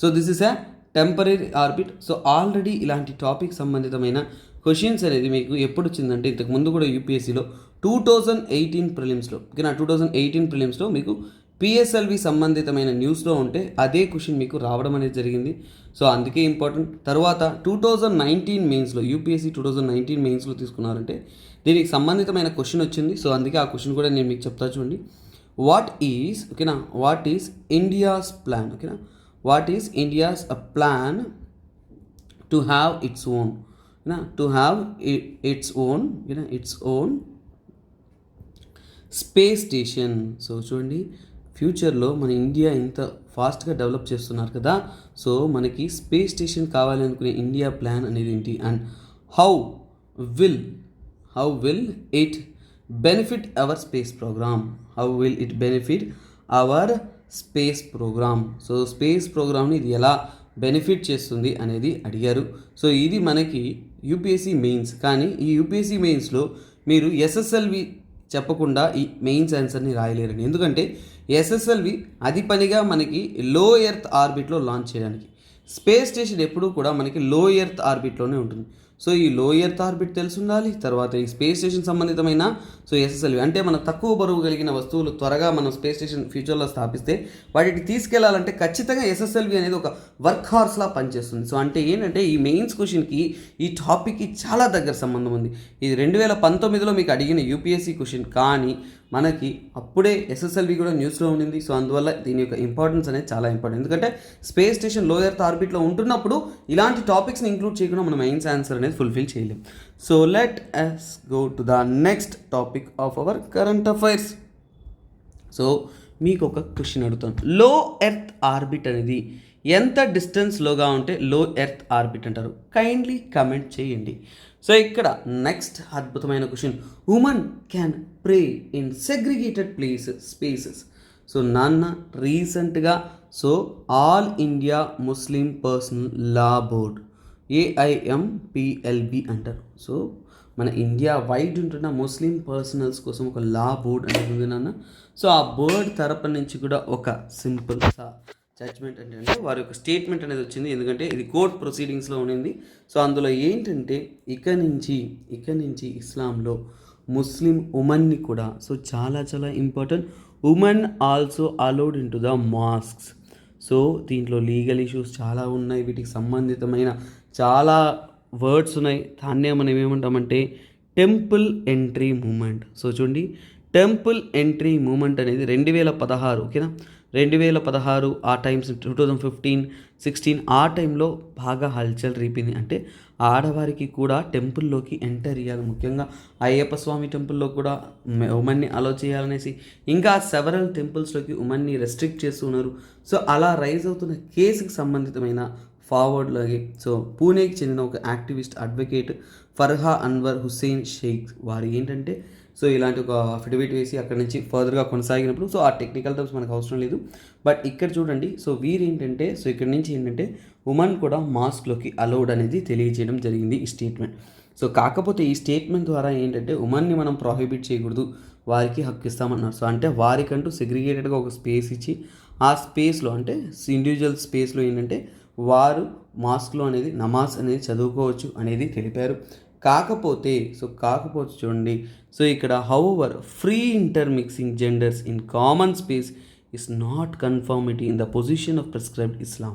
So this is a temporary orbit. So already ఇలాంటి టాపిక్ సంబంధితమైన క్వశ్చన్స్ అనేది మీకు ఎప్పుడు వచ్చిందంటే ఇంతకుముందు కూడా యూపీఎస్సీలో 2018 ప్రిలిమ్స్లో ఓకేనా, 2018 ప్రిలిమ్స్లో మీకు పిఎస్ఎల్వి సంబంధితమైన న్యూస్లో ఉంటే అదే క్వశ్చన్ మీకు రావడం అనేది జరిగింది. సో అందుకే ఇంపార్టెంట్. తర్వాత 2019 మెయిన్స్లో యూపీఎస్సీ 2019 మెయిన్స్లో తీసుకున్నారంటే దీనికి సంబంధితమైన క్వశ్చన్ వచ్చింది. సో అందుకే ఆ క్వశ్చన్ కూడా నేను మీకు చెప్తా చూడండి. వాట్ ఈస్ ఇండియాస్ ప్లాన్ ఓకేనా, what is India's plan to have its own its own space station. So చూడండి ఫ్యూచర్లో మన ఇండియా ఇంత ఫాస్ట్గా డెవలప్ చేస్తున్నారు కదా, సో మనకి స్పేస్ స్టేషన్ కావాలి అనుకునే ఇండియా ప్లాన్ అనేది ఏంటి and how will it benefit our space program. So space ప్రోగ్రామ్ని ఇది ఎలా బెనిఫిట్ చేస్తుంది అనేది అడిగారు. సో ఇది మనకి యూపీఎస్సీ మెయిన్స్. కానీ ఈ యూపీఎస్సీ మెయిన్స్లో మీరు ఎస్ఎస్ఎల్వి చెప్పకుండా ఈ మెయిన్స్ ఆన్సర్ని రాయలేరండి. ఎందుకంటే ఎస్ఎస్ఎల్వి అది పనిగా మనకి లో ఎర్త్ ఆర్బిట్లో లాంచ్ చేయడానికి. స్పేస్ స్టేషన్ ఎప్పుడూ కూడా మనకి లో ఎర్త్ ఆర్బిట్లోనే ఉంటుంది. సో ఈ లో ఎర్త్ ఆర్బిట్ తెలిసి ఉండాలి. తర్వాత ఈ స్పేస్ స్టేషన్ సంబంధితమైన ఎస్ఎస్ఎల్వి అంటే మనం తక్కువ బరువు కలిగిన వస్తువులు త్వరగా మనం స్పేస్ స్టేషన్ ఫ్యూచర్లో స్థాపిస్తే వాటిని తీసుకెళ్లాలంటే ఖచ్చితంగా ఎస్ఎస్ఎల్వి అనేది ఒక వర్క్ హార్స్లా పనిచేస్తుంది. సో అంటే ఏంటంటే ఈ మెయిన్స్ క్వశ్చన్కి ఈ టాపిక్కి చాలా దగ్గర సంబంధం ఉంది. ఇది 2019లో మీకు అడిగిన యూపీఎస్సీ క్వశ్చన్, కానీ మనకి అప్పుడే ఎస్ఎస్ఎల్వి కూడా న్యూస్లో ఉండింది. సో అందువల్ల దీని యొక్క ఇంపార్టెన్స్ అనేది చాలా ఇంపార్టెంట్. ఎందుకంటే స్పేస్ స్టేషన్ లో ఎర్త్ ఆర్బిట్లో ఉంటున్నప్పుడు ఇలాంటి టాపిక్స్ని ఇంక్లూడ్ చేయకుండా మనం మెయిన్స్ ఆన్సర్ అనేది ఫుల్ఫిల్ చేయలేం. So let us go to the next topic of our current affairs. So మీకు ఒక క్వశ్చన్ అడుగుతాను. లో ఎర్త్ ఆర్బిట్ అనేది ఎంత డిస్టెన్స్లోగా ఉంటే లో ఎర్త్ ఆర్బిట్ అంటారు? కైండ్లీ కమెంట్ చేయండి. సో ఇక్కడ నెక్స్ట్ అద్భుతమైన question. Women can pray in segregated spaces. So నాన్న రీసెంట్గా ఆల్ ఇండియా ముస్లిం పర్సనల్ లా బోర్డ్ AIMPLB అంటారు. సో మన ఇండియా వైడ్ ఉంటున్న ముస్లిం పర్సనల్స్ కోసం ఒక లా బోర్డ్ అనేది ఉంది నాన్న. సో ఆ బోర్డ్ తరపు నుంచి కూడా ఒక సింపుల్ జడ్జ్మెంట్ అంటే వారి యొక్క స్టేట్మెంట్ అనేది వచ్చింది. ఎందుకంటే ఇది కోర్ట్ ప్రొసీడింగ్స్లో ఉండింది. సో అందులో ఏంటంటే ఇక నుంచి ఇస్లాంలో ముస్లిం ఉమెన్ని కూడా చాలా చాలా important, women also allowed in to the masks. So దీంట్లో లీగల్ ఇష్యూస్ చాలా ఉన్నాయి, వీటికి సంబంధితమైన చాలా వర్డ్స్ ఉన్నాయి. దాన్నే మనం ఏమంటామంటే టెంపుల్ ఎంట్రీ మూమెంట్. సో చూడండి, టెంపుల్ ఎంట్రీ మూమెంట్ అనేది 2016, ఓకేనా, 2016 ఆ టైమ్స్ 2015, 16 ఆ టైంలో బాగా హల్చల్ రేపింది. అంటే ఆడవారికి కూడా టెంపుల్లోకి ఎంటర్ అయ్యాలి, ముఖ్యంగా అయ్యప్ప స్వామి టెంపుల్లో కూడా ఉమెన్ని అలో చేయాలనేసి, ఇంకా సెవరల్ టెంపుల్స్లోకి ఉమెన్ని రెస్ట్రిక్ట్ చేస్తున్నారు. సో అలా రైజ్ అవుతున్న కేసుకి సంబంధితమైన ఫార్వర్డ్లాగే పూణేకి చెందిన ఒక యాక్టివిస్ట్ అడ్వకేట్ ఫర్హా అన్వర్ హుస్సేన్ షేక్ వారు ఏంటంటే ఇలాంటి ఒక అఫిడవిట్ వేసి అక్కడ నుంచి ఫర్దర్గా కొనసాగినప్పుడు ఆ టెక్నికల్ టర్మ్స్ మనకు అవసరం లేదు. బట్ ఇక్కడ చూడండి, వీరు ఏంటంటే ఇక్కడ నుంచి ఏంటంటే ఉమెన్ కూడా మాస్క్లోకి అలౌడ్ అనేది తెలియజేయడం జరిగింది ఈ స్టేట్మెంట్. కాకపోతే ఈ స్టేట్మెంట్ ద్వారా ఏంటంటే ఉమెన్ని మనం ప్రొహిబిట్ చేయకూడదు, వారికి హక్కు ఇస్తామన్నారు. అంటే వారికంటూ సెగ్రిగేటెడ్గా ఒక స్పేస్ ఇచ్చి ఆ స్పేస్లో అంటే ఇండివిజువల్ స్పేస్లో ఏంటంటే వారు మాస్క్లో అనేది నమాజ్ అనేది చదువుకోవచ్చు అనేది తెలిపారు. కాకపోతే చూడండి, ఇక్కడ however free intermixing genders in common space is not conformity in the position of prescribed Islam.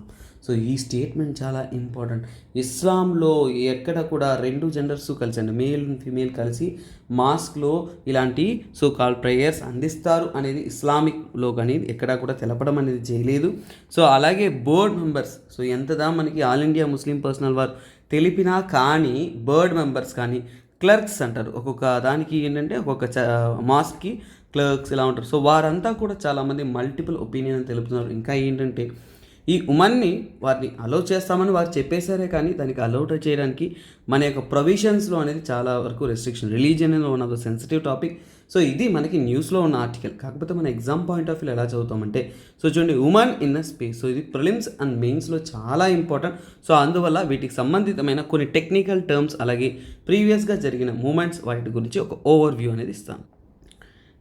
ఈ స్టేట్మెంట్ చాలా ఇంపార్టెంట్. ఇస్లాంలో ఎక్కడ కూడా రెండు జెండర్స్ కలిసి అంటే మేల్ అండ్ ఫీమేల్ కలిసి మాస్క్లో ఇలాంటి కాల్ ప్రేయర్స్ అందిస్తారు అనేది ఇస్లామిక్లో కానీ ఎక్కడా కూడా తెలపడం అనేది చేయలేదు. అలాగే బోర్డ్ మెంబర్స్ ఎంతదా మనకి ఆల్ ఇండియా ముస్లిం పర్సనల్ వారు తెలిపినా కానీ బోర్డ్ మెంబర్స్ కానీ క్లర్క్స్ అంటారు, ఒక్కొక్క దానికి ఏంటంటే ఒక్కొక్క మాస్క్కి క్లర్క్స్ ఇలా ఉంటారు. వారంతా కూడా చాలామంది మల్టిపుల్ ఒపీనియన్ తెలుపుతున్నారు. ఇంకా ఏంటంటే ఈ ఉమెన్ని వారిని అలౌ చేస్తామని వారు చెప్పేశారే కానీ దానికి అలౌట్ చేయడానికి మన యొక్క ప్రొవిజన్స్లో అనేది చాలా వరకు రెస్ట్రిక్షన్. రిలీజియన్ అనేది one of the sensitive topic. ఇది మనకి న్యూస్లో ఉన్న ఆర్టికల్. కాకపోతే మన ఎగ్జామ్ పాయింట్ ఆఫ్ వ్యూ ఎలా చదువుతామంటే చూడండి, ఉమెన్ ఇన్ ద స్పేస్. ఇది ప్రిలిమ్స్ అండ్ మెయిన్స్లో చాలా ఇంపార్టెంట్. అందువల్ల వీటికి సంబంధితమైన కొన్ని టెక్నికల్ టర్మ్స్ అలాగే ప్రీవియస్గా జరిగిన మూమెంట్స్ వాటి గురించి ఒక ఓవర్ వ్యూ అనేది ఇస్తాను.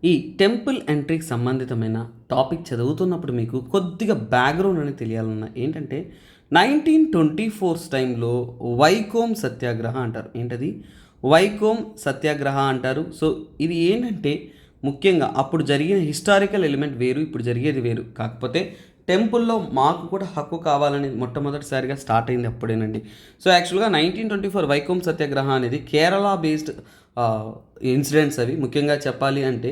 ఈ టెంపుల్ ఎంట్రీకి సంబంధితమైన టాపిక్ చదువుతున్నప్పుడు మీకు కొద్దిగా బ్యాక్గ్రౌండ్ అనేది తెలియాలన్నా ఏంటంటే 1924 టైంలో వైకోమ్ సత్యాగ్రహ అంటారు. ఏంటది వైకోమ్ సత్యాగ్రహ అంటారు. ఇది ఏంటంటే ముఖ్యంగా అప్పుడు జరిగిన హిస్టారికల్ ఎలిమెంట్ వేరు, ఇప్పుడు జరిగేది వేరు. కాకపోతే టెంపుల్లో మాకు కూడా హక్కు కావాలని మొట్టమొదటిసారిగా స్టార్ట్ అయింది అప్పుడేనండి. యాక్చువల్గా 1924 వైకోమ్ సత్యాగ్రహ అనేది కేరళ బేస్డ్ ఇన్సిడెంట్స్ అవి. ముఖ్యంగా చెప్పాలి అంటే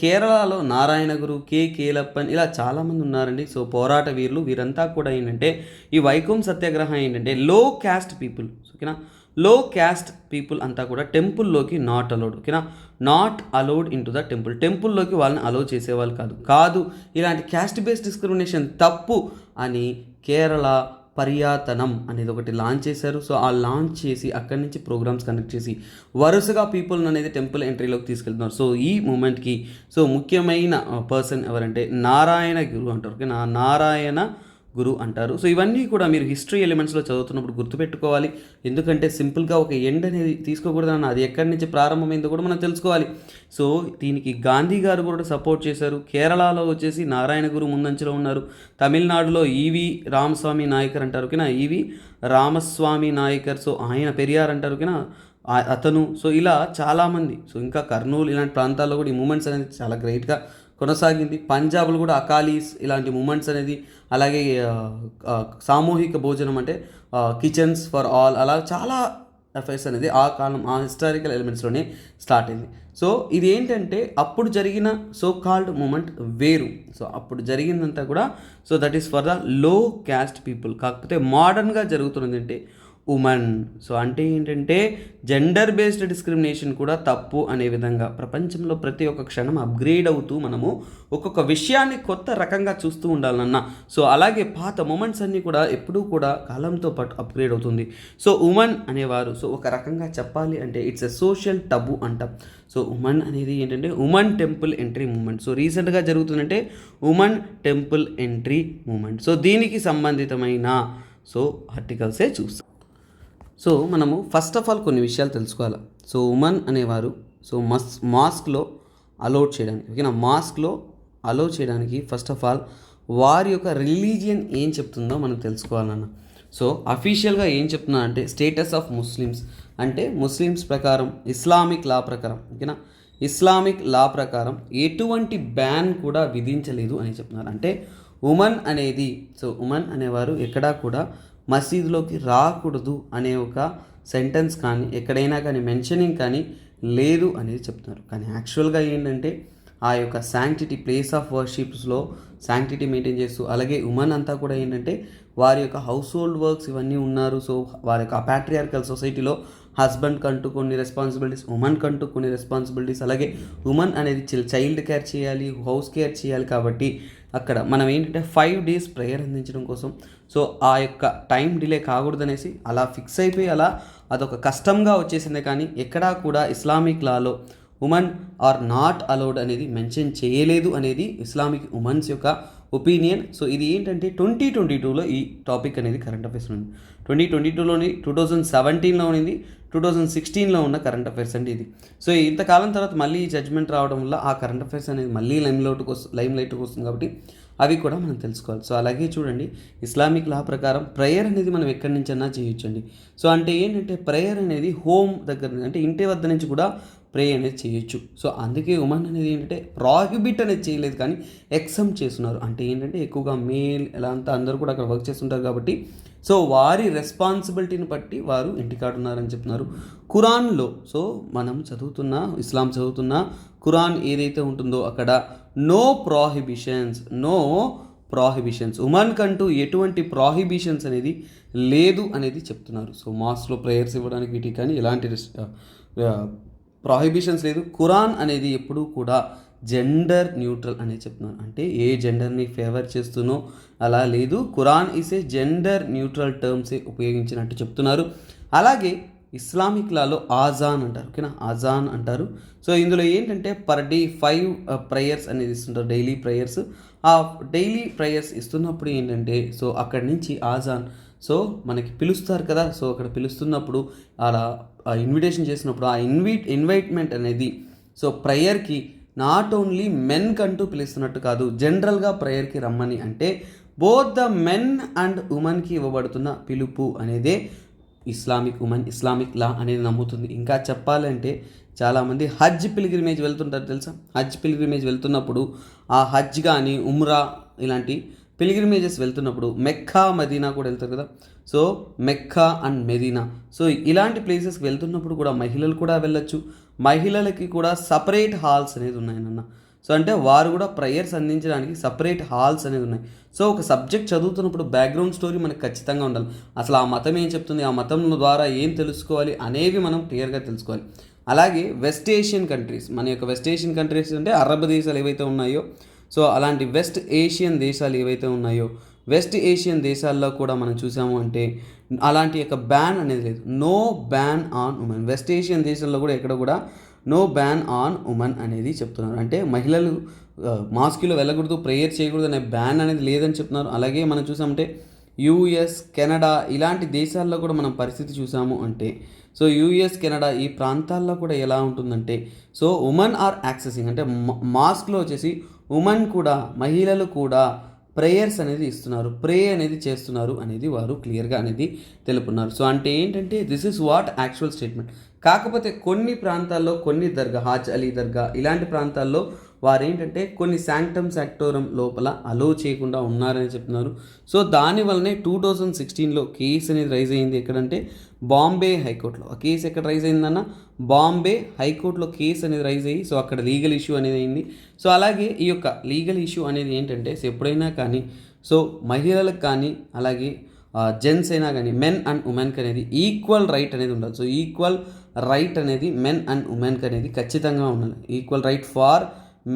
కేరళలో నారాయణ గురు, కేలప్పన్ ఇలా చాలామంది ఉన్నారండి. పోరాట వీరులు వీరంతా కూడా ఏంటంటే ఈ వైకోమ్ సత్యాగ్రహం ఏంటంటే లో క్యాస్ట్ పీపుల్, ఓకేనా, లో క్యాస్ట్ పీపుల్ అంతా కూడా టెంపుల్లోకి నాట్ అలౌడ్, ఓకేనా, not allowed in to the టెంపుల్లోకి వాళ్ళని అలౌ చేసేవాళ్ళు కాదు. ఇలాంటి క్యాస్ట్ బేస్డ్ డిస్క్రిమినేషన్ తప్పు అని కేరళ పర్యాతనం అనేది ఒకటి లాంచ్ చేశారు. ఆ లాంచ్ చేసి అక్కడి నుంచి ప్రోగ్రామ్స్ కండక్ట్ చేసి వరుసగా పీపుల్ అనేది టెంపుల్ ఎంట్రీలోకి తీసుకెళ్తున్నారు. ఈ మూమెంట్కి ముఖ్యమైన పర్సన్ ఎవరంటే నారాయణ గురు అంటారు, ఓకే, నారాయణ గురు అంటారు. సో ఇవన్నీ కూడా మీరు హిస్టరీ ఎలిమెంట్స్లో చదువుతున్నప్పుడు గుర్తుపెట్టుకోవాలి. ఎందుకంటే సింపుల్గా ఒక ఎండ్ అనేది తీసుకోకూడదన్న, అది ఎక్కడి నుంచి ప్రారంభమైందో కూడా మనం తెలుసుకోవాలి. సో దీనికి గాంధీ గారు కూడా సపోర్ట్ చేశారు. కేరళలో వచ్చేసి నారాయణ గురు ముందంచలో ఉన్నారు. తమిళనాడులో ఈవి రామస్వామి నాయకర్ అంటారు ఓకేనా, ఈవి రామస్వామి నాయకర్. సో ఆయన పెరియార్ అంటారు ఓకేనా, అతను. సో ఇలా చాలామంది. సో ఇంకా కర్నూలు ఇలాంటి ప్రాంతాల్లో కూడా ఈ మూమెంట్స్ అనేది చాలా గ్రేట్గా కొనసాగింది. పంజాబ్లో కూడా అకాలీస్ ఇలాంటి మూమెంట్స్ అనేది, అలాగే సామూహిక భోజనం అంటే కిచెన్స్ ఫర్ ఆల్, అలా చాలా అఫైర్స్ అనేది ఆ కాలం ఆ హిస్టారికల్ ఎలిమెంట్స్లోనే స్టార్ట్ అయింది. సో ఇది ఏంటంటే అప్పుడు జరిగిన సో కాల్డ్ మూమెంట్ వేరు. సో అప్పుడు జరిగిందంతా కూడా so that is for the low caste people. కాకపోతే మోడర్న్గా జరుగుతున్నది అంటే ఉమెన్. సో అంటే ఏంటంటే జెండర్ బేస్డ్ డిస్క్రిమినేషన్ కూడా తప్పు అనే విధంగా ప్రపంచంలో ప్రతి ఒక్క క్షణం అప్గ్రేడ్ అవుతూ మనము ఒక్కొక్క విషయాన్ని కొత్త రకంగా చూస్తూ ఉండాలన్న. సో అలాగే పాత మూమెంట్స్ అన్నీ కూడా ఎప్పుడూ కూడా కాలంతో పాటు అప్గ్రేడ్ అవుతుంది. సో ఉమెన్ అనేవారు సో ఒక రకంగా చెప్పాలి అంటే ఇట్స్ ఎ సోషల్ టబు అంటాం. సో ఉమెన్ అనేది ఏంటంటే women temple entry movement. So రీసెంట్గా జరుగుతుందంటే women temple entry movement. So దీనికి సంబంధితమైన సో ఆర్టికల్సే చూస్తాం. సో మనము ఫస్ట్ ఆఫ్ ఆల్ కొన్ని విషయాలు తెలుసుకోవాలి. సో ఉమెన్ అనేవారు సో మాస్క్లో అలౌడ్ చేయడానికి ఓకేనా, మాస్క్లో అలౌ చేయడానికి ఫస్ట్ ఆఫ్ ఆల్ వారి యొక్క రిలీజియన్ ఏం చెప్తుందో మనం తెలుసుకోవాలన్న. సో అఫీషియల్గా ఏం చెప్తున్నా అంటే స్టేటస్ ఆఫ్ ముస్లిమ్స్ అంటే ముస్లిమ్స్ ప్రకారం ఇస్లామిక్ లా ప్రకారం ఓకేనా, ఇస్లామిక్ లా ప్రకారం ఎటువంటి బ్యాన్ కూడా విధించలేదు అని చెప్తున్నారు. అంటే ఉమెన్ అనేది సో ఉమెన్ అనేవారు ఎక్కడా కూడా మసీదులోకి రాకూడదు అనే ఒక సెంటెన్స్ కానీ ఎక్కడైనా కానీ మెన్షనింగ్ కానీ లేదు అనేది చెప్తున్నారు. కానీ యాక్చువల్గా ఏంటంటే ఆ యొక్క శాంక్టిటీ ప్లేస్ ఆఫ్ వర్షిప్స్లో శాంక్టిటీ మెయింటైన్ చేస్తూ, అలాగే ఉమెన్ అంతా కూడా ఏంటంటే వారి యొక్క హౌస్ హోల్డ్ వర్క్స్ ఇవన్నీ ఉన్నారు. సో వారి యొక్క ప్యాట్రియార్కల్ సొసైటీలో హస్బెండ్కి అంటూ కొన్ని రెస్పాన్సిబిలిటీస్, ఉమెన్కి అంటూ కొన్ని రెస్పాన్సిబిలిటీస్, అలాగే ఉమెన్ అనేది చైల్డ్ కేర్ చేయాలి, హౌస్ కేర్ చేయాలి. కాబట్టి అక్కడ మనం ఏంటంటే 5 days ప్రేయర్ అందించడం కోసం సో ఆ యొక్క టైం డిలే కాకూడదనేసి అలా ఫిక్స్ అయిపోయి అలా అదొక కష్టంగా వచ్చేసిందే. కానీ ఎక్కడా కూడా Islamic Lalo women are not allowed అనేది మెన్షన్ చేయలేదు అనేది ఇస్లామిక్ ఉమెన్స్ యొక్క ఒపీనియన్. సో ఇది ఏంటంటే 2022లో ఈ టాపిక్ అనేది కరెంట్ అఫైర్స్ ఉంది. 2022లోని 2017లో ఉంది, 2016లో ఉన్న కరెంట్ అఫైర్స్ అండి ఇది. సో ఇంతకాలం తర్వాత మళ్ళీ ఈ జడ్జ్మెంట్ రావడం వల్ల ఆ కరెంట్ అఫైర్స్ అనేది మళ్ళీ లైమ్లైట్కి వస్తుంది కాబట్టి అవి కూడా మనం తెలుసుకోవాలి. సో అలాగే చూడండి ఇస్లామిక్ లా ప్రకారం ప్రేయర్ అనేది మనం ఎక్కడి నుంచి అన్నా చేయొచ్చండి. సో అంటే ఏంటంటే ప్రేయర్ అనేది హోమ్ దగ్గర అంటే ఇంటి వద్ద నుంచి కూడా ప్రే అనేది చేయొచ్చు. సో అందుకే ఉమెన్ అనేది ఏంటంటే ప్రాహిబిట్ అనేది చేయలేదు కానీ ఎక్సెంప్ట్ చేస్తున్నారు. అంటే ఏంటంటే ఎక్కువగా మేల్ ఎలా అంతా అందరూ కూడా అక్కడ వర్క్ చేస్తుంటారు కాబట్టి సో వారి రెస్పాన్సిబిలిటీని బట్టి వారు ఇంటికాడ ఉన్నారని చెప్తున్నారు. ఖురాన్లో సో మనం ఇస్లాం చదువుతున్న ఖురాన్ ఏదైతే ఉంటుందో అక్కడ నో ప్రాహిబిషన్స్ ఉమెన్ కంటూ ఎటువంటి ప్రాహిబిషన్స్ అనేది లేదు అనేది చెప్తున్నారు. సో మాస్లో ప్రేయర్స్ ఇవ్వడానికి వీటికి కానీ ఎలాంటి ప్రాహిబిషన్స్ లేదు. ఖురాన్ అనేది ఎప్పుడూ కూడా జెండర్ న్యూట్రల్ అనేది చెప్తున్నాను. అంటే ఏ జెండర్ని ఫేవర్ చేస్తునో అలా లేదు. Quran is a gender neutral టర్మ్సే ఉపయోగించినట్టు చెప్తున్నారు. అలాగే ఇస్లామిక్ లాలో ఆజాన్ అంటారు ఓకేనా, ఆజాన్ అంటారు. సో ఇందులో ఏంటంటే పర్ డే 5 ప్రేయర్స్ అనేది ఇస్తుంటారు, డైలీ ప్రేయర్స్. ఆ డైలీ ప్రేయర్స్ ఇస్తున్నప్పుడు ఏంటంటే సో అక్కడి నుంచి ఆజాన్ సో మనకి పిలుస్తారు కదా, సో అక్కడ పిలుస్తున్నప్పుడు అలా ఇన్విటేషన్ చేసినప్పుడు ఆ ఇన్వైట్మెంట్ అనేది సో ప్రేయర్కి నాట్ ఓన్లీ మెన్ కంటూ పిలుస్తున్నట్టు కాదు, జనరల్గా ప్రేయర్కి రమ్మని. అంటే బోత్ ద మెన్ అండ్ ఉమెన్కి ఇవ్వబడుతున్న పిలుపు అనేదే ఇస్లామిక్ లా అనేది నమ్ముతుంది. ఇంకా చెప్పాలంటే చాలామంది హజ్ పిల్గ్రిమేజ్ వెళ్తుంటారు తెలుసా. హజ్ పిల్గ్రిమేజ్ వెళ్తున్నప్పుడు ఆ హజ్ కానీ ఉమ్రా ఇలాంటి పిల్గ్రిమేజెస్ వెళ్తున్నప్పుడు మెక్కా మదీనా కూడా వెళ్తారు కదా. సో మెక్కా అండ్ మెదీనా సో ఇలాంటి ప్లేసెస్కి వెళ్తున్నప్పుడు కూడా మహిళలు కూడా వెళ్ళొచ్చు. మహిళలకి కూడా సపరేట్ హాల్స్ అనేది ఉన్నాయన్న. సో అంటే వారు కూడా ప్రేయర్స్ అందించడానికి సపరేట్ హాల్స్ అనేది ఉన్నాయి. సో ఒక సబ్జెక్ట్ చదువుతున్నప్పుడు బ్యాక్గ్రౌండ్ స్టోరీ మనకు ఖచ్చితంగా ఉండాలి. అసలు ఆ మతం ఏం చెప్తుంది, ఆ మతం ద్వారా ఏం తెలుసుకోవాలి అనేవి మనం క్లియర్గా తెలుసుకోవాలి. అలాగే వెస్ట్ ఏషియన్ కంట్రీస్, మన యొక్క వెస్ట్ ఏషియన్ కంట్రీస్ అంటే అరబ్ దేశాలు ఏవైతే ఉన్నాయో సో అలాంటి వెస్ట్ ఏషియన్ దేశాలు ఏవైతే ఉన్నాయో వెస్ట్ ఏషియన్ దేశాల్లో కూడా మనం చూసాము అంటే అలాంటి యొక్క బ్యాన్ అనేది లేదు. No ban on women. West Asian దేశాల్లో కూడా ఎక్కడ కూడా నో బ్యాన్ ఆన్ ఉమెన్ అనేది చెప్తున్నారు. అంటే మహిళలు మాస్క్లో వెళ్ళకూడదు, ప్రేయర్ చేయకూడదు అనే బ్యాన్ అనేది లేదని చెప్తున్నారు. అలాగే మనం చూసామంటే యూఎస్, కెనడా ఇలాంటి దేశాల్లో కూడా మనం పరిస్థితి చూసాము అంటే, సో యూఎస్, కెనడా ఈ ప్రాంతాల్లో కూడా ఎలా ఉంటుందంటే, సో ఉమెన్ ఆర్ యాక్సెసింగ్ అంటే మాస్క్లో వచ్చేసి ఉమెన్ కూడా, మహిళలు కూడా ప్రేయర్స్ అనేది ఇస్తున్నారు, ప్రే అనేది చేస్తున్నారు అనేది వారు క్లియర్గా అనేది తెలుపుతున్నారు. సో అంటే ఏంటంటే this is what actual statement. కాకపోతే కొన్ని ప్రాంతాల్లో, కొన్ని దర్గా, హాజ్ అలీ దర్గా ఇలాంటి ప్రాంతాల్లో వారు ఏంటంటే కొన్ని శాంక్టమ్ సాక్టోరం లోపల అలో చేయకుండా ఉన్నారని చెప్తున్నారు. సో దానివల్లనే 2016లో కేసు అనేది రైజ్ అయింది. ఎక్కడంటే బాంబే హైకోర్టులో. ఆ కేసు ఎక్కడ రైజ్ అయిందన్న బాంబే హైకోర్టులో కేసు అనేది రైజ్ అయ్యి, సో అక్కడ లీగల్ ఇష్యూ అనేది అయింది. సో అలాగే ఈ యొక్క లీగల్ ఇష్యూ అనేది ఏంటంటే, సో ఎప్పుడైనా కానీ సో మహిళలకు కానీ అలాగే జెంట్స్ అయినా కానీ మెన్ అండ్ ఉమెన్కి అనేది ఈక్వల్ రైట్ అనేది ఉండాలి. సో ఈక్వల్ రైట్ అనేది మెన్ అండ్ ఉమెన్కి అనేది ఖచ్చితంగా ఉండాలి. Equal right for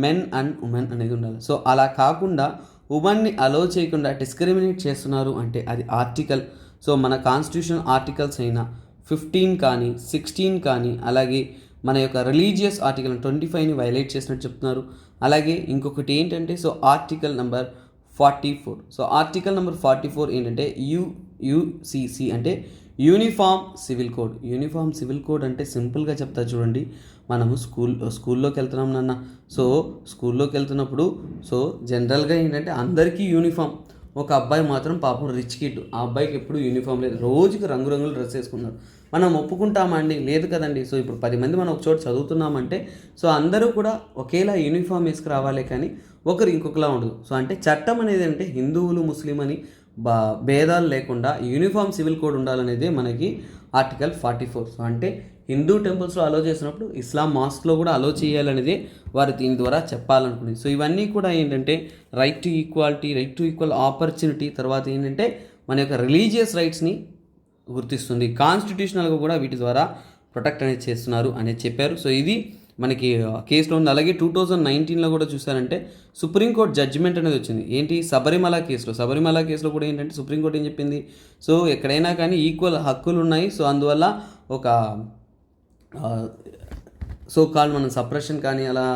men and women అనేది ఉండాలి. సో అలా కాకుండా ఉమెన్ని అలో చేయకుండా డిస్క్రిమినేట్ చేస్తున్నారు అంటే అది ఆర్టికల్, సో మన కాన్స్టిట్యూషన్ ఆర్టికల్స్ అయినా 15 కానీ 16 కానీ అలాగే మన యొక్క రిలీజియస్ ఆర్టికల్ 25ని వైలేట్ చేసినట్టు చెప్తున్నారు. అలాగే ఇంకొకటి ఏంటంటే so article number 44. So article number 44 ఏంటంటే యూసిసి అంటే uniform civil code. Uniform civil code అంటే సింపుల్గా చెప్తా చూడండి. మనము స్కూల్లోకి వెళ్తున్నాం నాన్న. సో స్కూల్లోకి వెళ్తున్నప్పుడు సో జనరల్గా ఏంటంటే అందరికీ యూనిఫామ్, ఒక అబ్బాయి మాత్రం పాపం రిచ్ కిడ్, ఆ అబ్బాయికి ఎప్పుడు యూనిఫామ్ లేదు, రోజుకి రంగురంగులు డ్రెస్ వేసుకున్నారు. మనం ఒప్పుకుంటామా అండి? లేదు కదండి. సో ఇప్పుడు 10 మంది మనం ఒక చోట చదువుతున్నామంటే సో అందరూ కూడా ఒకేలా యూనిఫామ్ వేసుకురావాలే కానీ ఒకరు ఇంకొకలా ఉండదు. సో అంటే చట్టం అనేది అంటే హిందువులు, ముస్లిం అని భేదాలు లేకుండా యూనిఫామ్ సివిల్ కోడ్ ఉండాలనేదే మనకి ఆర్టికల్ 44. సో అంటే హిందూ టెంపుల్స్లో అలో చేసినప్పుడు ఇస్లాం మాస్క్లో కూడా అలో చేయాలనేది వారు దీని ద్వారా చెప్పాలనుకునేది. సో ఇవన్నీ కూడా ఏంటంటే right to equality, right to equal opportunity, తర్వాత ఏంటంటే మన యొక్క రిలీజియస్ రైట్స్ని గుర్తిస్తుంది. కాన్స్టిట్యూషనల్గా కూడా వీటి ద్వారా ప్రొటెక్ట్ అనేది చేస్తున్నారు అనేది చెప్పారు. సో ఇది మనకి కేసులో ఉంది. అలాగే 2019లో కూడా చూసారంటే సుప్రీంకోర్టు జడ్జిమెంట్ అనేది వచ్చింది. ఏంటి? శబరిమల కేసులో కూడా ఏంటంటే సుప్రీంకోర్టు ఏం చెప్పింది? సో ఎక్కడైనా కానీ ఈక్వల్ హక్కులు ఉన్నాయి. సో అందువల్ల ఒక సో కాల్ మనం సప్రెషన్ కానీ అలా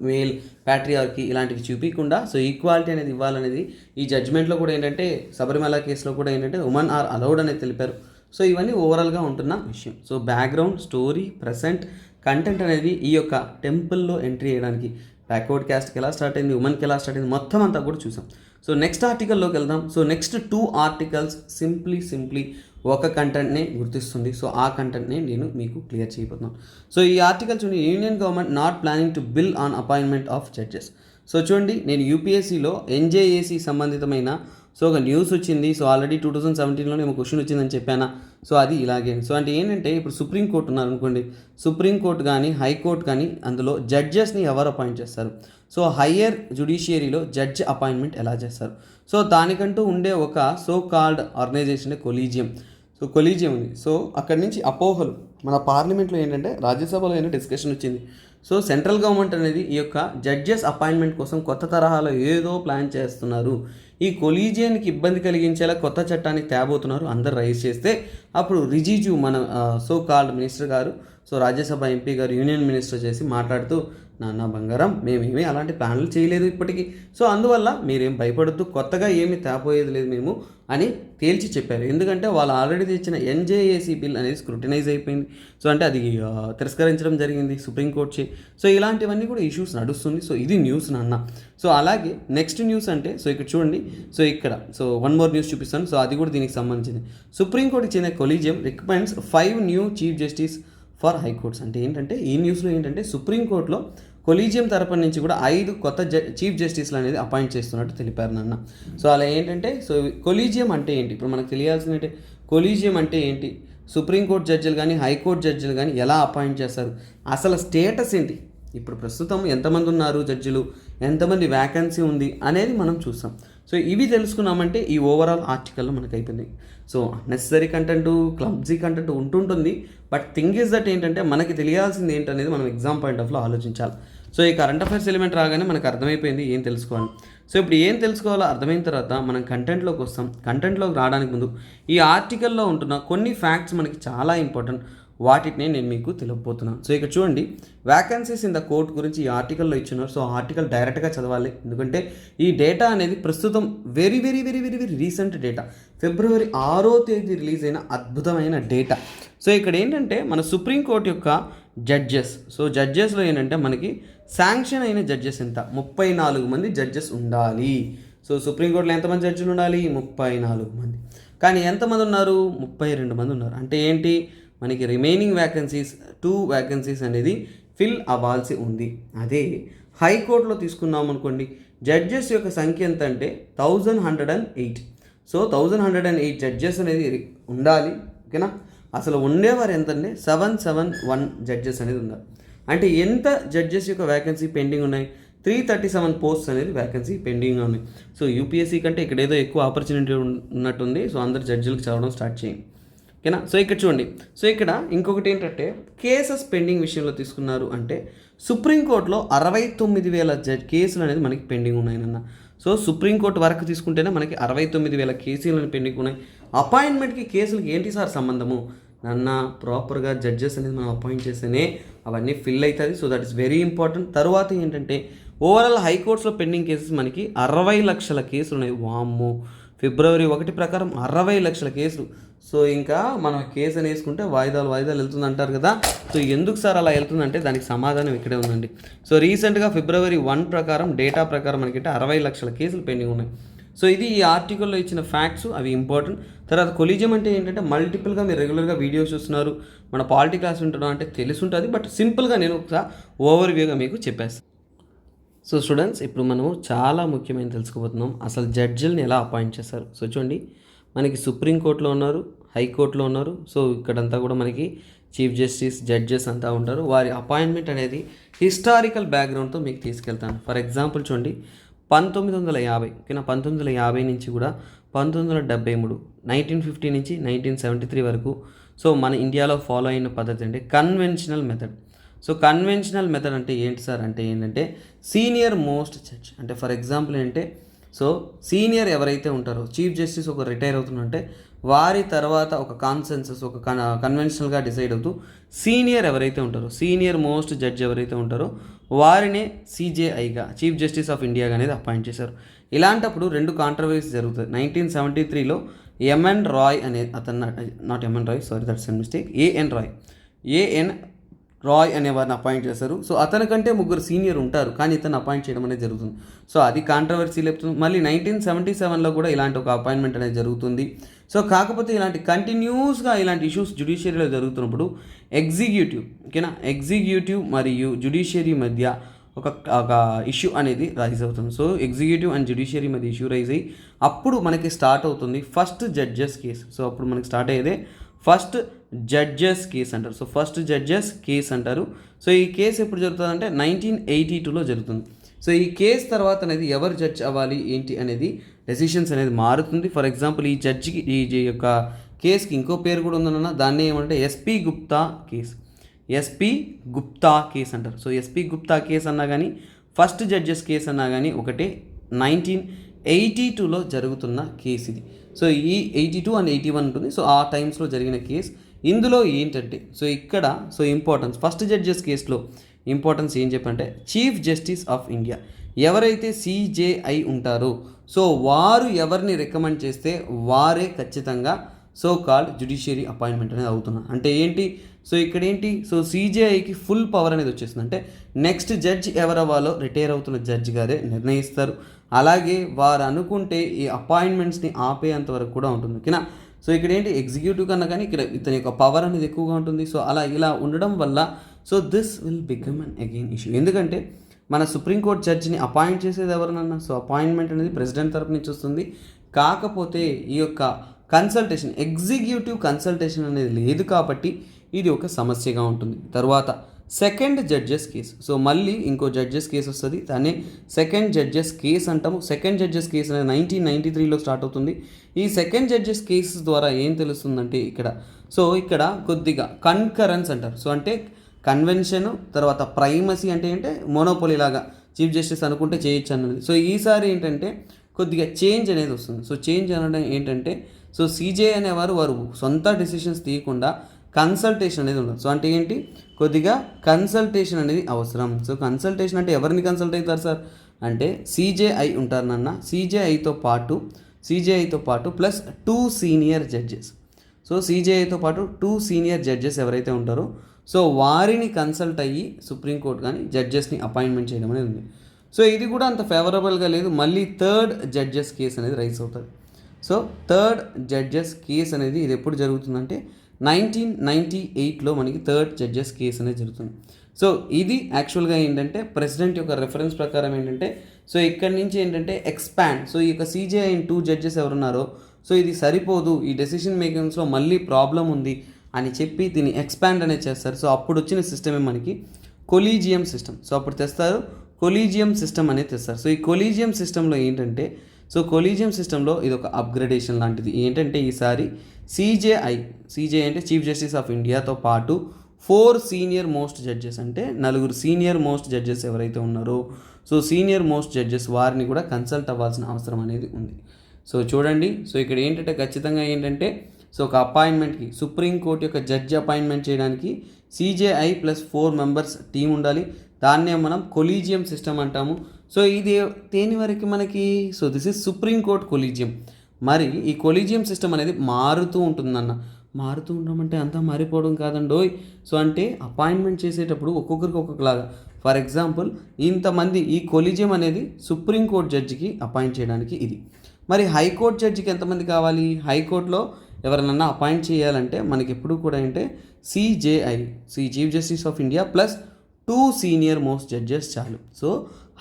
మేల్ ప్యాట్రియార్కీ ఇలాంటివి చూపించకుండా సో ఈక్వాలిటీ అనేది ఇవ్వాలనేది ఈ జడ్జిమెంట్లో కూడా ఏంటంటే శబరిమల కేసులో కూడా ఏంటంటే ఉమెన్ ఆర్ అలౌడ్ అనేది తెలిపారు. సో ఇవన్నీ ఓవరాల్గా ఉంటున్న విషయం. So background, story, present, content అనేది ఈ యొక్క టెంపుల్లో ఎంట్రీ చేయడానికి బ్యాక్వర్డ్ క్యాస్ట్కి ఎలా స్టార్ట్ అయింది, ఉమెన్కి ఎలా స్టార్ట్ అయింది, మొత్తం అంతా కూడా చూసాం. సో నెక్స్ట్ ఆర్టికల్లోకి వెళ్దాం. సో నెక్స్ట్ 2 ఆర్టికల్స్ సింప్లీ ఒక కంటెంట్నే గుర్తిస్తుంది. సో ఆ కంటెంట్ని నేను మీకు క్లియర్ చేయబోతున్నాను. సో ఈ ఆర్టికల్ చూడండి, union government not planning to bill on appointment of judges. So చూడండి, నేను యూపీఎస్సీలో ఎన్జేఏసీ సంబంధితమైన సో ఒక న్యూస్ వచ్చింది. సో ఆల్రెడీ 2017లోనే ఒక క్వశ్చన్ వచ్చిందని చెప్పానా. సో అది ఇలాగే. సో అంటే ఏంటంటే ఇప్పుడు సుప్రీంకోర్టు ఉన్నారనుకోండి, సుప్రీంకోర్టు కానీ హైకోర్టు కానీ అందులో జడ్జెస్ని ఎవరు అపాయింట్ చేస్తారు? సో హయ్యర్ జ్యుడిషియరీలో జడ్జ్ అపాయింట్మెంట్ ఎలా చేస్తారు? సో దానికంటూ ఉండే ఒక so called organisation collegium. So collegium ఉంది. సో అక్కడి నుంచి అపోహలు మన పార్లమెంట్లో ఏంటంటే రాజ్యసభలో ఏంటంటే డిస్కషన్ వచ్చింది. సో సెంట్రల్ గవర్నమెంట్ అనేది ఈ యొక్క జడ్జెస్ అపాయింట్మెంట్ కోసం కొత్త తరహాలో ఏదో ప్లాన్ చేస్తున్నారు, ఈ కొలీజియన్కి ఇబ్బంది కలిగించేలా కొత్త చట్టాన్ని తేబోతున్నారు అందరు రైజ్ చేస్తే అప్పుడు రిజిజు మన సో కాల్డ్ మినిస్టర్ గారు, సో రాజ్యసభ ఎంపీ గారు, యూనియన్ మినిస్టర్ చేసి మాట్లాడుతూ, నాన్న బంగారం మేమేమీ అలాంటి ప్లాన్లు చేయలేదు ఇప్పటికీ, సో అందువల్ల మీరేం భయపడద్దు, కొత్తగా ఏమీ తేపోయేది లేదు మేము అని తేల్చి చెప్పారు. ఎందుకంటే వాళ్ళు ఆల్రెడీ తెచ్చిన ఎన్జేఏసీ బిల్ అనేది స్క్రూటినైజ్ అయిపోయింది. సో అంటే అది తిరస్కరించడం జరిగింది సుప్రీంకోర్టు. సో ఇలాంటివన్నీ కూడా ఇష్యూస్ నడుస్తుంది. సో ఇది న్యూస్ నాన్న. సో అలాగే నెక్స్ట్ న్యూస్ అంటే సో ఇక్కడ చూడండి, సో ఇక్కడ సో 1 మోర్ న్యూస్ చూపిస్తాను. సో అది కూడా దీనికి సంబంధించింది. సుప్రీంకోర్టుకి చెందిన collegium recommends 5 new chief justice for high courts. అంటే ఏంటంటే ఈ న్యూస్లో ఏంటంటే సుప్రీంకోర్టులో కొలీజియం తరపున నుంచి కూడా 5 కొత్త చీఫ్ జస్టిస్లు అనేది అపాయింట్ చేస్తున్నట్టు తెలిపారు నాన్న. సో అలా ఏంటంటే సో కొలీజియం అంటే ఏంటి ఇప్పుడు మనకు తెలియాల్సిందంటే కొలీజియం అంటే ఏంటి, సుప్రీంకోర్టు జడ్జిలు కానీ హైకోర్టు జడ్జిలు కానీ ఎలా అపాయింట్ చేస్తారు, అసలు స్టేటస్ ఏంటి, ఇప్పుడు ప్రస్తుతం ఎంతమంది ఉన్నారు జడ్జిలు, ఎంతమంది వ్యాకెన్సీ ఉంది అనేది మనం చూస్తాం. సో ఇవి తెలుసుకున్నామంటే ఈ ఓవరాల్ ఆర్టికల్లో మనకు అయిపోయింది. సో నెసరీ కంటెంట్, క్లబ్జీ కంటెంట్ ఉంటుంటుంది. బట్ థింగ్ ఈజ్ దట్ ఏంటంటే మనకి తెలియాల్సింది ఏంటనేది మనం ఎగ్జామ్ పాయింట్ ఆఫ్లో ఆలోచించాలి. సో ఈ కరెంట్ అఫైర్స్ ఎలిమెంట్ రాగానే మనకు అర్థమైపోయింది ఏం తెలుసుకోవాలి. సో ఇప్పుడు ఏం తెలుసుకోవాలో అర్థమైన తర్వాత మనం కంటెంట్లోకి వస్తాం. కంటెంట్లోకి రావడానికి ముందు ఈ ఆర్టికల్లో ఉంటున్న కొన్ని ఫ్యాక్ట్స్ మనకి చాలా ఇంపార్టెంట్. వాటిని నేను మీకు తెలుపబోతున్నాను. సో ఇక్కడ చూడండి, వ్యాకెన్సీస్ ఇన్ ద కోర్ట్ గురించి ఈ ఆర్టికల్లో ఇచ్చున్నారు. సో ఆర్టికల్ డైరెక్ట్గా చదవాలి, ఎందుకంటే ఈ డేటా అనేది ప్రస్తుతం very very very very very recent data. ఫిబ్రవరి 6వ తేదీ రిలీజ్ అయిన అద్భుతమైన డేటా. సో ఇక్కడ ఏంటంటే మన సుప్రీంకోర్టు యొక్క జడ్జెస్, సో జడ్జెస్లో ఏంటంటే మనకి శాంక్షన్ అయిన జడ్జెస్ ఎంత, 34 మంది జడ్జెస్ ఉండాలి. సో సుప్రీంకోర్టులో ఎంతమంది జడ్జిలు ఉండాలి, 34 మంది. కానీ ఎంతమంది ఉన్నారు, 32 మంది ఉన్నారు. అంటే ఏంటి, మనకి రిమైనింగ్ వ్యాకెన్సీస్ 2 వ్యాకెన్సీస్ అనేది ఫిల్ అవ్వాల్సి ఉంది. అదే హైకోర్టులో తీసుకున్నాం అనుకోండి, జడ్జెస్ యొక్క సంఖ్య ఎంత అంటే 1108. సో 1108 జడ్జెస్ అనేది ఉండాలి. ఓకేనా, అసలు ఉండేవారు ఎంతంటే 771 జడ్జెస్ అనేది ఉన్నారు. అంటే ఎంత జడ్జెస్ యొక్క వ్యాకెన్సీ పెండింగ్ ఉన్నాయి, 337 పోస్ట్స్ అనేది వ్యాకెన్సీ పెండింగ్ ఉన్నాయి. సో యూపీఎస్సీ కంటే ఇక్కడ ఏదో ఎక్కువ ఆపర్చునిటీ ఉన్నట్టుంది. సో అందరు జడ్జిలకు చదవడం స్టార్ట్ చేయండి. ఓకేనా, సో ఇక్కడ చూడండి, సో ఇక్కడ ఇంకొకటి ఏంటంటే కేసెస్ పెండింగ్ విషయంలో తీసుకున్నారు అంటే సుప్రీంకోర్టులో 69,000 కేసులు అనేది మనకి పెండింగ్ ఉన్నాయన్న. సో సుప్రీంకోర్టు వరకు తీసుకుంటేనే మనకి 69,000 కేసులు పెండింగ్ ఉన్నాయి. అపాయింట్మెంట్కి కేసులకి ఏంటి సార్ సంబంధము నన్న, ప్రాపర్గా జడ్జెస్ అనేది మనం అపాయింట్ చేస్తేనే అవన్నీ ఫిల్ అవుతుంది. So that is very important. తర్వాత ఏంటంటే ఓవరాల్ హైకోర్ట్స్లో పెండింగ్ కేసెస్ మనకి 60 లక్షల కేసులు ఉన్నాయి. వామ్మో, ఫిబ్రవరి 1 ప్రకారం 60 లక్షల కేసులు. సో ఇంకా మనం కేసు అని వేసుకుంటే వాయిదాలు వెళ్తుంది అంటారు కదా. సో ఎందుకు సార్ అలా వెళ్తుందంటే దానికి సమాధానం ఇక్కడే ఉందండి. సో రీసెంట్గా ఫిబ్రవరి 1 ప్రకారం డేటా ప్రకారం మనకి 60 లక్షల కేసులు పెండింగ్ ఉన్నాయి. సో ఇది ఈ ఆర్టికల్లో ఇచ్చిన ఫ్యాక్ట్స్, అవి ఇంపార్టెంట్. తర్వాత కొలీజియం అంటే ఏంటంటే మల్టిపుల్గా మీరు రెగ్యులర్గా వీడియోస్ చూస్తున్నారు, మన పాలిటీ క్లాస్ వింటున్నాం అంటే తెలిసి ఉంటుంది. బట్ సింపుల్గా నేను ఒకసారి ఓవర్వ్యూగా మీకు చెప్పేస్తాను. సో స్టూడెంట్స్, ఇప్పుడు మనం చాలా ముఖ్యమైన తెలుసుకోబోతున్నాం, అసలు జడ్జిల్ని ఎలా అపాయింట్ చేస్తారు. సో చూడండి, మనకి సుప్రీంకోర్టులో ఉన్నారు, హైకోర్టులో ఉన్నారు. సో ఇక్కడంతా కూడా మనకి చీఫ్ జస్టిస్, జడ్జెస్ అంతా ఉంటారు. వారి అపాయింట్మెంట్ అనేది హిస్టారికల్ బ్యాక్గ్రౌండ్తో మీకు తీసుకెళ్తాను. ఫర్ ఎగ్జాంపుల్ చూడండి, 1950, ఓకేనా, 1950 నుంచి కూడా 1973, 1950 నుంచి 1973 వరకు. సో మన ఇండియాలో ఫాలో అయిన పద్ధతి అంటే conventional method. So conventional method అంటే ఏంటి సార్ అంటే ఏంటంటే సీనియర్ మోస్ట్ జడ్జ్. అంటే ఫర్ ఎగ్జాంపుల్ ఏంటంటే, సో సీనియర్ ఎవరైతే ఉంటారో, చీఫ్ జస్టిస్ ఒక రిటైర్ అవుతుందంటే వారి తర్వాత ఒక కాన్సెన్సస్, ఒక కన్వెన్షనల్గా డిసైడ్ అవుతూ సీనియర్ ఎవరైతే ఉంటారో, సీనియర్ మోస్ట్ జడ్జ్ ఎవరైతే ఉంటారో వారినే సిజేఐగా, చీఫ్ జస్టిస్ ఆఫ్ ఇండియాగా అనేది అపాయింట్ చేశారు. ఇలాంటప్పుడు 2 కాంట్రవర్సీ జరుగుతుంది. 1973లో ఎంఎన్ రాయ్ అనే అతను, not MN Roy, sorry that's a mistake, AN Roy అనే వారిని అపాయింట్ చేశారు. సో అతనికంటే 3 సీనియర్ ఉంటారు, కానీ ఇతను అపాయింట్ చేయడం అనేది జరుగుతుంది. సో అది కాంట్రవర్సీ లేపుతుంది. మళ్ళీ 1977లో కూడా ఇలాంటి ఒక అపాయింట్మెంట్ అనేది జరుగుతుంది. సో కాకపోతే ఇలాంటి కంటిన్యూస్గా ఇలాంటి ఇష్యూస్ జ్యుడిషియరీలో జరుగుతున్నప్పుడు ఎగ్జిక్యూటివ్, ఓకేనా, ఎగ్జిక్యూటివ్ మరియు జ్యుడిషియరీ మధ్య ఒక ఇష్యూ అనేది రైజ్ అవుతుంది. సో ఎగ్జిక్యూటివ్ అండ్ జ్యుడిషియరీ మధ్య ఇష్యూ రైజ్ అయ్యి అప్పుడు మనకి స్టార్ట్ అవుతుంది ఫస్ట్ జడ్జెస్ కేసు. సో అప్పుడు మనకి స్టార్ట్ అయ్యేదే ఫస్ట్ జడ్జెస్ కేసు అంటారు. సో ఫస్ట్ జడ్జెస్ కేసు అంటారు. సో ఈ కేసు ఎప్పుడు జరుగుతుందంటే 1982లో జరుగుతుంది. సో ఈ కేసు తర్వాత అనేది ఎవరు జడ్జ్ అవ్వాలి ఏంటి అనేది డెసిషన్స్ అనేది మారుతుంది. ఫర్ ఎగ్జాంపుల్ ఈ జడ్జికి, ఈ యొక్క కేసుకి ఇంకో పేరు కూడా ఉందన్న, దాన్ని ఏమంటే SP Gupta case, SP Gupta case అంటారు. సో ఎస్పీ గుప్తా కేసు అన్నా కానీ ఫస్ట్ జడ్జెస్ కేసు అన్నా కానీ ఒకటే. 1982లో జరుగుతున్న కేసు ఇది. సో ఈ 82 అండ్ 81 ఉంటుంది. సో ఆ టైమ్స్లో జరిగిన కేసు. ఇందులో ఏంటంటే, సో ఇక్కడ సో ఇంపార్టెన్స్ ఫస్ట్ జడ్జెస్ కేసులో ఇంపార్టెన్స్ ఏం చెప్పంటే చీఫ్ జస్టిస్ ఆఫ్ ఇండియా ఎవరైతే సిజేఐ ఉంటారో, సో వారు ఎవరిని రికమెండ్ చేస్తే వారే ఖచ్చితంగా సో కాల్డ్ జ్యుడిషియరీ అపాయింట్మెంట్ అనేది అవుతున్నారు. అంటే ఏంటి, సో ఇక్కడ ఏంటి, సో సిజేఐకి ఫుల్ పవర్ అనేది వచ్చేస్తుంది. అంటే నెక్స్ట్ జడ్జ్ ఎవరవ్వాలో రిటైర్ అవుతున్న జడ్జి గారే నిర్ణయిస్తారు. అలాగే వారు అనుకుంటే ఈ అపాయింట్మెంట్స్ని ఆపేంత వరకు కూడా ఉంటుంది, ఓకేనా. సో ఇక్కడ ఏంటి, ఎగ్జిక్యూటివ్ కన్నా కానీ ఇక్కడ ఇతని యొక్క పవర్ అనేది ఎక్కువగా ఉంటుంది. సో అలా ఇలా ఉండడం వల్ల so this will become an again issue. ఎందుకంటే మన సుప్రీంకోర్టు జడ్జిని అపాయింట్ చేసేది ఎవరినన్నా, సో అపాయింట్మెంట్ అనేది ప్రెసిడెంట్ తరపు నుంచి వస్తుంది. కాకపోతే ఈ యొక్క కన్సల్టేషన్, ఎగ్జిక్యూటివ్ కన్సల్టేషన్ అనేది లేదు కాబట్టి ఇది ఒక సమస్యగా ఉంటుంది. తర్వాత సెకండ్ జడ్జెస్ కేసు. సో మళ్ళీ ఇంకో జడ్జెస్ కేసు వస్తుంది, దాన్ని సెకండ్ జడ్జెస్ కేసు అంటాము. సెకండ్ జడ్జెస్ కేసు అనేది 1993లో స్టార్ట్ అవుతుంది. ఈ సెకండ్ జడ్జెస్ కేసెస్ ద్వారా ఏం తెలుస్తుందంటే ఇక్కడ కొద్దిగా కన్కరెన్స్ అంటారు. సో అంటే కన్వెన్షన్, తర్వాత ప్రైమసీ అంటే ఏంటంటే మోనోపోలీ లాగా చీఫ్ జస్టిస్ అనుకుంటే చేయొచ్చు అన్నది. సో ఈసారి ఏంటంటే కొద్దిగా చేంజ్ అనేది వస్తుంది. సో చేంజ్ అనడం ఏంటంటే, సో సిజే అనేవారు వారు సొంత డెసిషన్స్ తీయకుండా కన్సల్టేషన్ అనేది ఉండదు. సో అంటే ఏంటి, కొద్దిగా కన్సల్టేషన్ అనేది అవసరం. సో కన్సల్టేషన్ అంటే ఎవరిని కన్సల్ట్ అవుతారు సార్ అంటే సీజేఐ ఉంటారు నాన్న. సీజేఐతో పాటు ప్లస్ 2 సీనియర్ జడ్జెస్. సో సీజేఐతో పాటు 2 సీనియర్ జడ్జెస్ ఎవరైతే ఉంటారో సో వారిని కన్సల్ట్ అయ్యి సుప్రీంకోర్టు కానీ జడ్జెస్ని అపాయింట్మెంట్ చేయడం అనేది ఉంది. సో ఇది కూడా అంత ఫేవరబుల్గా లేదు. మళ్ళీ థర్డ్ జడ్జెస్ కేసు అనేది రైజ్ అవుతుంది. సో థర్డ్ జడ్జెస్ కేసు అనేది ఇది ఎప్పుడు జరుగుతుందంటే 1998లో మనకి థర్డ్ జడ్జెస్ కేసు అనేది జరుగుతుంది. సో ఇది యాక్చువల్గా ఏంటంటే ప్రెసిడెంట్ యొక్క రెఫరెన్స్ ప్రకారం ఏంటంటే సో ఇక్కడి నుంచి ఏంటంటే ఎక్స్పాండ్. సో ఈ యొక్క సీజేఐ 2 జడ్జెస్ ఎవరున్నారో సో ఇది సరిపోదు, ఈ డెసిషన్ మేకింగ్స్లో మళ్ళీ ప్రాబ్లం ఉంది అని చెప్పి దీన్ని ఎక్స్పాండ్ అనేది చేస్తారు. సో అప్పుడు వచ్చిన సిస్టమే మనకి కొలీజియం సిస్టమ్. సో అప్పుడు తెస్తారు కొలీజియం సిస్టమ్ అనేది తెస్తారు. సో ఈ కొలీజియం సిస్టంలో ఏంటంటే సో కొలీజియం సిస్టంలో ఇది ఒక అప్గ్రేడేషన్ లాంటిది. ఏంటంటే ఈసారి సీజేఐ అంటే చీఫ్ జస్టిస్ ఆఫ్ ఇండియాతో పాటు 4 సీనియర్ మోస్ట్ జడ్జెస్ అంటే 4 సీనియర్ మోస్ట్ జడ్జెస్ ఎవరైతే ఉన్నారో సో సీనియర్ మోస్ట్ జడ్జెస్ వారిని కూడా కన్సల్ట్ అవ్వాల్సిన అవసరం అనేది ఉంది. సో చూడండి, సో ఇక్కడ ఏంటంటే ఖచ్చితంగా ఏంటంటే సో ఒక అపాయింట్మెంట్కి సుప్రీంకోర్టు యొక్క జడ్జి అపాయింట్మెంట్ చేయడానికి సీజేఐ ప్లస్ 4 మెంబర్స్ టీం ఉండాలి. దాన్నే మనం కొలీజియం సిస్టమ్ అంటాము. సో ఇది దేని వరకు మనకి so this is supreme court collegium. మరి ఈ కొలీజియం సిస్టమ్ అనేది మారుతూ ఉంటుందన్న. మారుతూ ఉండమంటే అంతా మారిపోవడం కాదండోయ్. సో అంటే అపాయింట్మెంట్ చేసేటప్పుడు ఒక్కొక్కరికి ఒక్కొక్కలాగా. ఫర్ ఎగ్జాంపుల్ ఇంతమంది ఈ కొలీజియం అనేది సుప్రీంకోర్టు జడ్జికి అపాయింట్ చేయడానికి ఇది. మరి హైకోర్టు జడ్జికి ఎంతమంది కావాలి? హైకోర్టులో ఎవరినన్నా అపాయింట్ చేయాలంటే మనకి ఎప్పుడు కూడా అంటే CJI chief justice of India plus 2 senior most judges చాలు. సో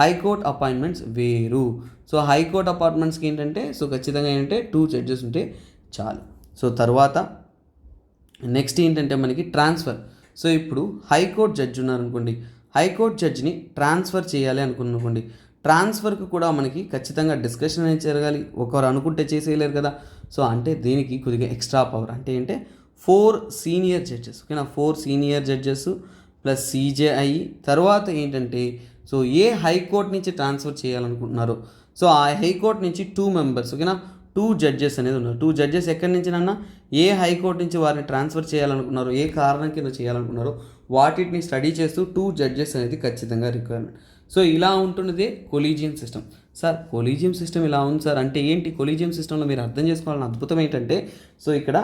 హైకోర్టు అపాయింట్మెంట్స్ వేరు. సో హైకోర్టు అపాయింట్మెంట్స్కి ఏంటంటే సో ఖచ్చితంగా ఏంటంటే 2 జడ్జెస్ ఉంటే చాలు. సో తర్వాత నెక్స్ట్ ఏంటంటే మనకి ట్రాన్స్ఫర్. సో ఇప్పుడు హైకోర్టు జడ్జి ఉన్నారనుకోండి, హైకోర్టు జడ్జిని ట్రాన్స్ఫర్ చేయాలి అనుకోండి, ట్రాన్స్ఫర్కి కూడా మనకి ఖచ్చితంగా డిస్కషన్ అనేది జరగాలి. ఒకరు అనుకుంటే చేసేయలేరు కదా. సో అంటే దీనికి కొద్దిగా ఎక్స్ట్రా పవర్ అంటే ఏంటంటే 4 సీనియర్ జడ్జెస్ ఓకేనా, 4 సీనియర్ జడ్జెస్ ప్లస్ సీజేఐ. తర్వాత ఏంటంటే సో ఏ హైకోర్టు నుంచి ట్రాన్స్ఫర్ చేయాలనుకుంటున్నారో సో ఆ హైకోర్టు నుంచి 2 మెంబర్స్ ఓకేనా, 2 జడ్జెస్ అనేది ఉన్నారు. 2 జడ్జెస్ ఎక్కడి నుంచి నన్నా ఏ హైకోర్టు నుంచి వారిని ట్రాన్స్ఫర్ చేయాలనుకున్నారో, ఏ కారణం కింద చేయాలనుకున్నారో వాటిని స్టడీ చేస్తూ 2 జడ్జెస్ అనేది ఖచ్చితంగా రిక్వైర్మెంట్. సో ఇలా ఉంటున్నదే collegium system. Sir collegium system ఇలా ఉంది సార్ అంటే ఏంటి? కొలీజియం సిస్టంలో మీరు అర్థం చేసుకోవాలని అద్భుతం ఏంటంటే సో ఇక్కడ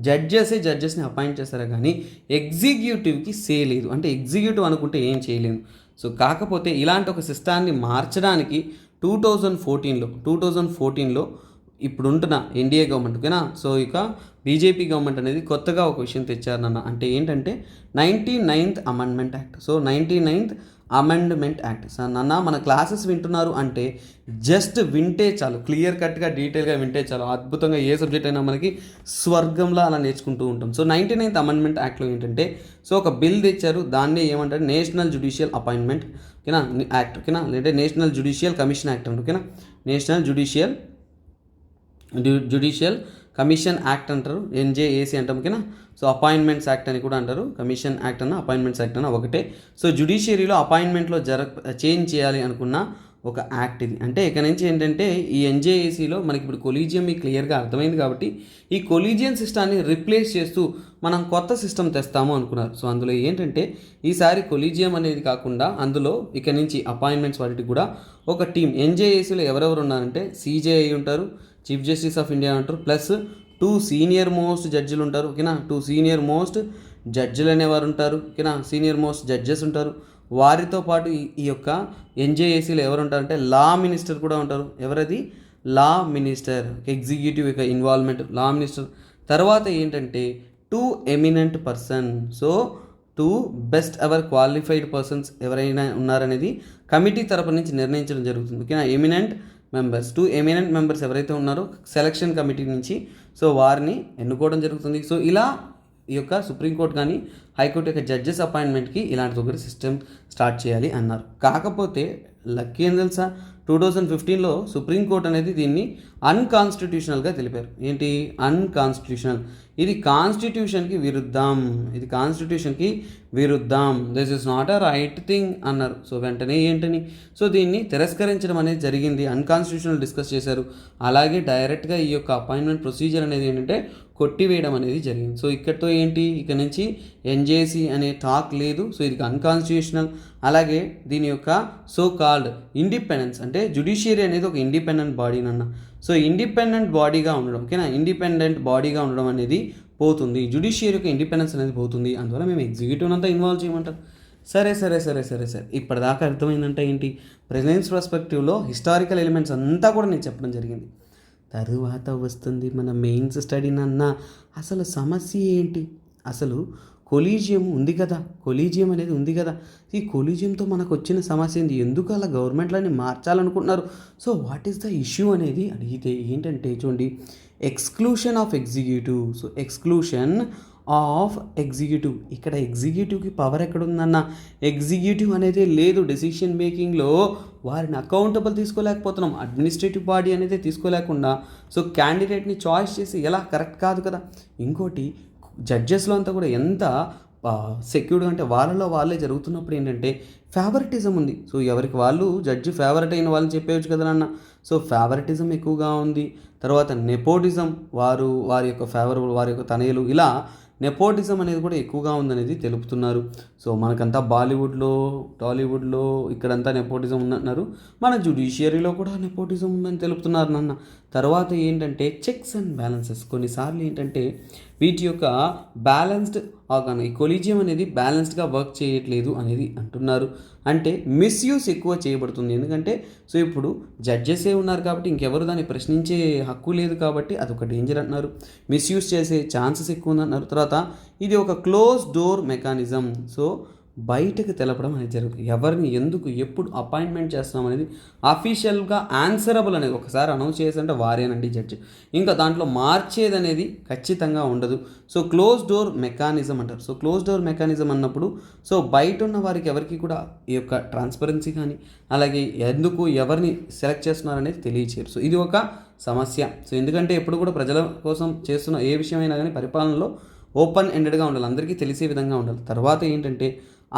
జడ్జెస్ని అపాయింట్ చేస్తారా కానీ ఎగ్జిక్యూటివ్కి సే లేదు. అంటే ఎగ్జిక్యూటివ్ అనుకుంటే ఏం చేయలేము. సో కాకపోతే ఇలాంటి ఒక సిస్టాన్ని మార్చడానికి 2014లో ఇప్పుడుంటున్న ఎన్డీఏ గవర్నమెంట్ ఓకేనా, సో ఇక బీజేపీ గవర్నమెంట్ అనేది కొత్తగా ఒక విషయం తెచ్చారన్న. అంటే ఏంటంటే 99th amendment act. So 99th amendment act. Sir నాన్న మన క్లాసెస్ వింటున్నారు అంటే జస్ట్ వింటే చాలు, క్లియర్ కట్గా డీటెయిల్గా వింటే చాలు, అద్భుతంగా ఏ సబ్జెక్ట్ అయినా మనకి స్వర్గంలో అలా నేర్చుకుంటూ ఉంటాం. సో 99th అమెండ్మెంట్ యాక్ట్లో ఏంటంటే సో ఒక బిల్ తెచ్చారు. దాన్నే ఏమంటారు నేషనల్ జ్యుడిషియల్ అపాయింట్మెంట్ ఓకేనా యాక్ట్ ఓకేనా, లేదంటే నేషనల్ జ్యుడిషియల్ కమిషన్ యాక్ట్ అంటారు ఓకేనా, నేషనల్ జ్యుడిషియల్ కమిషన్ యాక్ట్ అంటారు, ఎన్జేఏసీ అంటాం ఓకేనా. సో అపాయింట్మెంట్స్ యాక్ట్ అని కూడా అంటారు, కమిషన్ యాక్ట్ అన్న అపాయింట్మెంట్స్ యాక్ట్ అన్న ఒకటే. సో జ్యుడిషియరీలో అపాయింట్మెంట్లో చేంజ్ చేయాలి అనుకున్న ఒక యాక్ట్ ఇది. అంటే ఇక్కడ నుంచి ఏంటంటే ఈ ఎన్జేఏసీలో మనకి ఇప్పుడు కొలీజియం మీకు క్లియర్గా అర్థమైంది కాబట్టి ఈ కొలీజియం సిస్టాన్ని రిప్లేస్ చేస్తూ మనం కొత్త సిస్టమ్ తెస్తాము అనుకున్నారు. సో అందులో ఏంటంటే ఈసారి కొలీజియం అనేది కాకుండా అందులో ఇక్కడ నుంచి అపాయింట్మెంట్స్ వాటికి కూడా ఒక టీం ఎన్జేఏసీలో ఎవరెవరు ఉన్నారంటే సీజేఐ ఉంటారు, చీఫ్ జస్టిస్ ఆఫ్ ఇండియా ఉంటారు, ప్లస్ 2 సీనియర్ మోస్ట్ జడ్జిలు ఉంటారు ఓకేనా, 2 సీనియర్ మోస్ట్ జడ్జిలు అనేవారు ఉంటారు ఓకేనా, సీనియర్ మోస్ట్ జడ్జెస్ ఉంటారు. వారితో పాటు ఈ యొక్క ఎన్జేఏసీలో ఎవరు ఉంటారంటే లా మినిస్టర్ కూడా ఉంటారు. ఎవరది? లా మినిస్టర్, ఎగ్జిక్యూటివ్ యొక్క ఇన్వాల్వ్మెంట్ లా మినిస్టర్. తర్వాత ఏంటంటే 2 eminent person. So 2 best ever qualified persons ఎవరైనా ఉన్నారనేది కమిటీ తరపు నుంచి నిర్ణయించడం జరుగుతుంది ఓకేనా. ఎమినెంట్ మెంబర్స్ 2 ఎమినెంట్ మెంబర్స్ ఎవరైతే ఉన్నారో సెలక్షన్ కమిటీ నుంచి సో వారిని ఎన్నుకోవడం జరుగుతుంది. సో ఇలా ఈ యొక్క సుప్రీంకోర్టు కానీ హైకోర్టు యొక్క జడ్జెస్ అపాయింట్మెంట్కి ఇలాంటి ఒకటి సిస్టమ్ స్టార్ట్ చేయాలి అన్నారు. కాకపోతే లక్కీ ఏం తెలుసా, 2015లో సుప్రీంకోర్టు అనేది దీన్ని అన్కాన్స్టిట్యూషనల్గా తెలిపారు. ఏంటి అన్కాన్స్టిట్యూషనల్, ఇది కాన్స్టిట్యూషన్కి విరుద్ధం, ఇది కాన్స్టిట్యూషన్కి విరుద్ధం, this is not a right thing అన్నారు. సో వెంటనే ఏంటని సో దీన్ని తిరస్కరించడం అనేది జరిగింది, అన్కాన్స్టిట్యూషనల్ డిస్కస్ చేశారు. అలాగే డైరెక్ట్గా ఈ యొక్క అపాయింట్మెంట్ ప్రొసీజర్ అనేది ఏంటంటే కొట్టివేయడం అనేది జరిగింది. సో ఇక్కడితో ఏంటి, ఇక్కడ నుంచి ఎన్జేసీ అనే టాక్ లేదు. సో ఇది అన్కాన్స్టిట్యూషనల్. అలాగే దీని యొక్క సో కాల్డ్ ఇండిపెండెన్స్, అంటే జుడిషియరీ అనేది ఒక ఇండిపెండెంట్ బాడీనన్న. సో ఇండిపెండెంట్ బాడీగా ఉండడం, ఓకేనా, ఇండిపెండెంట్ బాడీగా ఉండడం అనేది పోతుంది, జుడిషియరీ యొక్క ఇండిపెండెన్స్ అనేది పోతుంది. అందువల్ల మేము ఎగ్జిక్యూటివ్ అంతా ఇన్వాల్వ్ చేయమంటారు. సరే సరే సరే సరే సరే ఇప్పటిదాకా అర్థమైందంటే ఏంటి, ప్రెసిడెన్స్ పర్స్పెక్టివ్లో హిస్టారికల్ ఎలిమెంట్స్ అంతా కూడా నేను చెప్పడం జరిగింది. తరువాత వస్తుంది మన మెయిన్స్ స్టడీనన్న. అసలు సమస్య ఏంటి, అసలు కొలీజియం ఉంది కదా, కొలీజియం అనేది ఉంది కదా, ఈ కొలీజియంతో మనకు వచ్చిన సమస్య ఏంటి, ఎందుకు అలా గవర్నమెంట్లని మార్చాలనుకుంటున్నారు, so what is the issue అనేది అడిగితే ఏంటంటే చూడండి, exclusion of executive. So exclusion of executive, ఇక్కడ ఎగ్జిక్యూటివ్కి పవర్ ఎక్కడుందన్న, ఎగ్జిక్యూటివ్ అనేది లేదు డెసిషన్ మేకింగ్లో, వారిని అకౌంటబుల్ తీసుకోలేకపోతున్నాం, అడ్మినిస్ట్రేటివ్ బాడీ అనేది తీసుకోలేకుండా సో క్యాండిడేట్ని చాయిస్ చేసి ఎలా, కరెక్ట్ కాదు కదా. ఇంకోటి జడ్జెస్లో అంతా కూడా ఎంత సెక్యూర్డ్గా అంటే వాళ్ళలో వాళ్ళే జరుగుతున్నప్పుడు ఏంటంటే ఫేవరెటిజం ఉంది. సో ఎవరికి వాళ్ళు జడ్జి ఫేవరెట్ అయిన వాళ్ళని చెప్పేయచ్చు కదా నాన్న. సో ఫేవరెటిజం ఎక్కువగా ఉంది. తర్వాత నెపోటిజం, వారి యొక్క ఫేవరబుల్, వారి యొక్క తనయులు, ఇలా నెపోటిజం అనేది కూడా ఎక్కువగా ఉందనేది తెలుపుతున్నారు. సో మనకంతా బాలీవుడ్లో, టాలీవుడ్లో ఇక్కడంతా నెపోటిజం ఉందంటున్నారు, మన జ్యుడిషియరీలో కూడా నెపోటిజం ఉందని తెలుపుతున్నారు నాన్న. తర్వాత ఏంటంటే చెక్స్ అండ్ బ్యాలెన్సెస్, కొన్నిసార్లు ఏంటంటే వీటి యొక్క బ్యాలెన్స్డ్ ఆర్గాన్, ఈ కొలీజియం అనేది బ్యాలెన్స్డ్గా వర్క్ చేయట్లేదు అనేది అంటున్నారు. అంటే మిస్యూస్ ఎక్కువ చేయబడుతుంది. ఎందుకంటే సో ఇప్పుడు జడ్జెసే ఉన్నారు కాబట్టి ఇంకెవరు దాన్ని ప్రశ్నించే హక్కు లేదు కాబట్టి అదొక డేంజర్ అంటున్నారు. మిస్యూస్ చేసే ఛాన్సెస్ ఎక్కువ ఉందంటున్నారు. తర్వాత ఇది ఒక క్లోజ్ డోర్ మెకానిజం. సో బయటకు తెలపడం అనేది జరుగుతుంది, ఎవరిని ఎందుకు ఎప్పుడు అపాయింట్మెంట్ చేస్తున్నాం అనేది అఫీషియల్గా ఆన్సరబుల్ అనేది ఒకసారి అనౌన్స్ చేశారంటే వారేనండి జడ్జి, ఇంకా దాంట్లో మార్చేది అనేది ఖచ్చితంగా ఉండదు. సో క్లోజ్ డోర్ మెకానిజం అంటారు. సో క్లోజ్ డోర్ మెకానిజం అన్నప్పుడు సో బయట ఉన్న వారికి ఎవరికి కూడా ఈ యొక్క ట్రాన్స్పరెన్సీ కానీ అలాగే ఎందుకు ఎవరిని సెలెక్ట్ చేస్తున్నారు అనేది తెలియచేయరు. సో ఇది ఒక సమస్య. సో ఎందుకంటే ఎప్పుడు కూడా ప్రజల కోసం చేస్తున్న ఏ విషయమైనా కానీ పరిపాలనలో ఓపెన్ ఎండెడ్గా ఉండాలి, అందరికీ తెలిసే విధంగా ఉండాలి. తర్వాత ఏంటంటే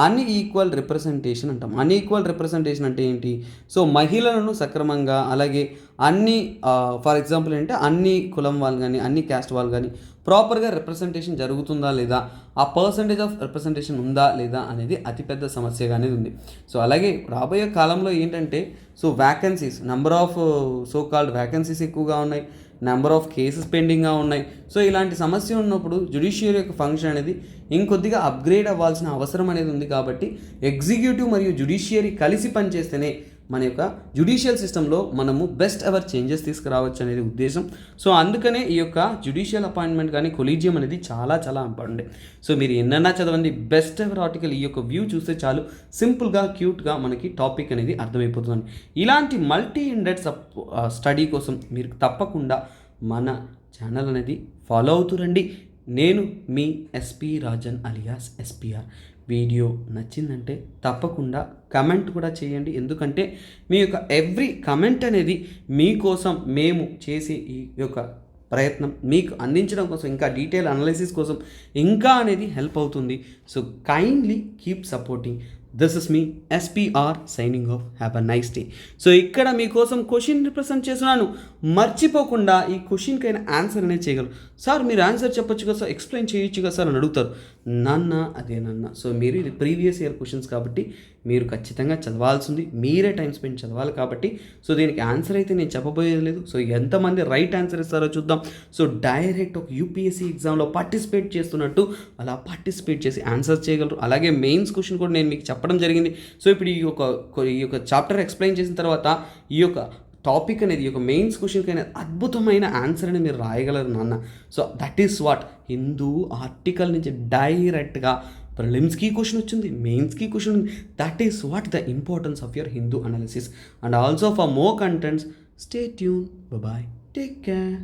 అన్ఈక్వల్ రిప్రజెంటేషన్ అంటాం. అన్ఈక్వల్ రిప్రజెంటేషన్ అంటే ఏంటి, సో మహిళలను సక్రమంగా, అలాగే అన్ని ఫర్ ఎగ్జాంపుల్ ఏంటంటే అన్ని కులం వాళ్ళు కానీ అన్ని క్యాస్ట్ వాళ్ళు కానీ ప్రాపర్గా రిప్రజెంటేషన్ జరుగుతుందా లేదా, ఆ పర్సంటేజ్ ఆఫ్ రిప్రజెంటేషన్ ఉందా లేదా అనేది అతిపెద్ద సమస్యగా అనేది ఉంది. సో అలాగే రాబోయే కాలంలో ఏంటంటే so vacancies, number of so called vacancies ఎక్కువగా ఉన్నాయి, నెంబర్ ఆఫ్ కేసెస్ పెండింగ్గా ఉన్నాయి. సో ఇలాంటి సమస్య ఉన్నప్పుడు జ్యుడిషియరీ యొక్క ఫంక్షన్ అనేది ఇంకొద్దిగా అప్గ్రేడ్ అవ్వాల్సిన అవసరం అనేది ఉంది. కాబట్టి ఎగ్జిక్యూటివ్ మరియు జ్యుడిషియరీ కలిసి పనిచేస్తేనే మన యొక్క జ్యుడిషియల్ సిస్టంలో మనము బెస్ట్ ఎవర్ చేంజెస్ తీసుకురావచ్చు అనేది ఉద్దేశం. సో అందుకనే ఈ యొక్క జ్యుడిషియల్ అపాయింట్మెంట్ కానీ కొలీజియం అనేది చాలా చాలా ఇంపార్టెంట్. సో మీరు ఎన్నన్నా చదవండి, బెస్ట్ ఎవర్ ఆర్టికల్ ఈ యొక్క వ్యూ చూస్తే చాలు, సింపుల్గా క్యూట్గా మనకి టాపిక్ అనేది అర్థమైపోతుంది. ఇలాంటి మల్టీ ఇండెడ్ స్టడీ కోసం మీరు తప్పకుండా మన ఛానల్ అనేది ఫాలో అవుతురండి. నేను మీ SP Rajan alias SPR. Video నచ్చిందంటే తప్పకుండా కమెంట్ కూడా చేయండి, ఎందుకంటే మీ యొక్క ఎవ్రీ కమెంట్ అనేది మీకోసం మేము చేసే ఈ యొక్క ప్రయత్నం మీకు అందించడం కోసం, ఇంకా డీటెయిల్ అనాలిసిస్ కోసం ఇంకా అనేది హెల్ప్ అవుతుంది. So kindly keep supporting. This is me SPR signing off. Have a nice day. So ఇక్కడ మీకోసం క్వశ్చన్ రిప్రజెంట్ చేస్తున్నాను, మర్చిపోకుండా ఈ క్వశ్చన్కైనా ఆన్సర్ అనేది చేయగలరు. సార్ మీరు ఆన్సర్ చెప్పొచ్చు కదా సార్, ఎక్స్ప్లెయిన్ చేయొచ్చు కదా సార్ అని అడుగుతారు. నాన్న అదే నాన్న. సో మీరు ఇది ప్రీవియస్ ఇయర్ క్వశ్చన్స్ కాబట్టి మీరు ఖచ్చితంగా చదవాల్సింది, మీరే టైం స్పెండ్ చదవాలి కాబట్టి సో దీనికి ఆన్సర్ అయితే నేను చెప్పబోయేది లేదు. సో ఎంతమంది రైట్ ఆన్సర్ ఇస్తారో చూద్దాం. సో డైరెక్ట్ ఒక యూపీఎస్సీ ఎగ్జామ్లో పార్టిసిపేట్ చేస్తున్నట్టు అలా పార్టిసిపేట్ చేసి ఆన్సర్ చేయగలరు. అలాగే మెయిన్స్ క్వశ్చన్ కూడా నేను మీకు చెప్పడం జరిగింది. సో ఇప్పుడు ఈ యొక్క చాప్టర్ ఎక్స్ప్లెయిన్ చేసిన తర్వాత ఈ యొక్క టాపిక్ అనేది, ఈ యొక్క మెయిన్స్ క్వశ్చన్కి అనేది అద్భుతమైన ఆన్సర్ అని మీరు రాయగలరు నాన్న. So that is what Hindu article నుంచి డైరెక్ట్గా ప్రిలిమ్స్కి క్వశ్చన్ వచ్చింది, మెయిన్స్కి question. That is what the importance of your Hindu analysis. And also for more contents stay tune. Bye, take care.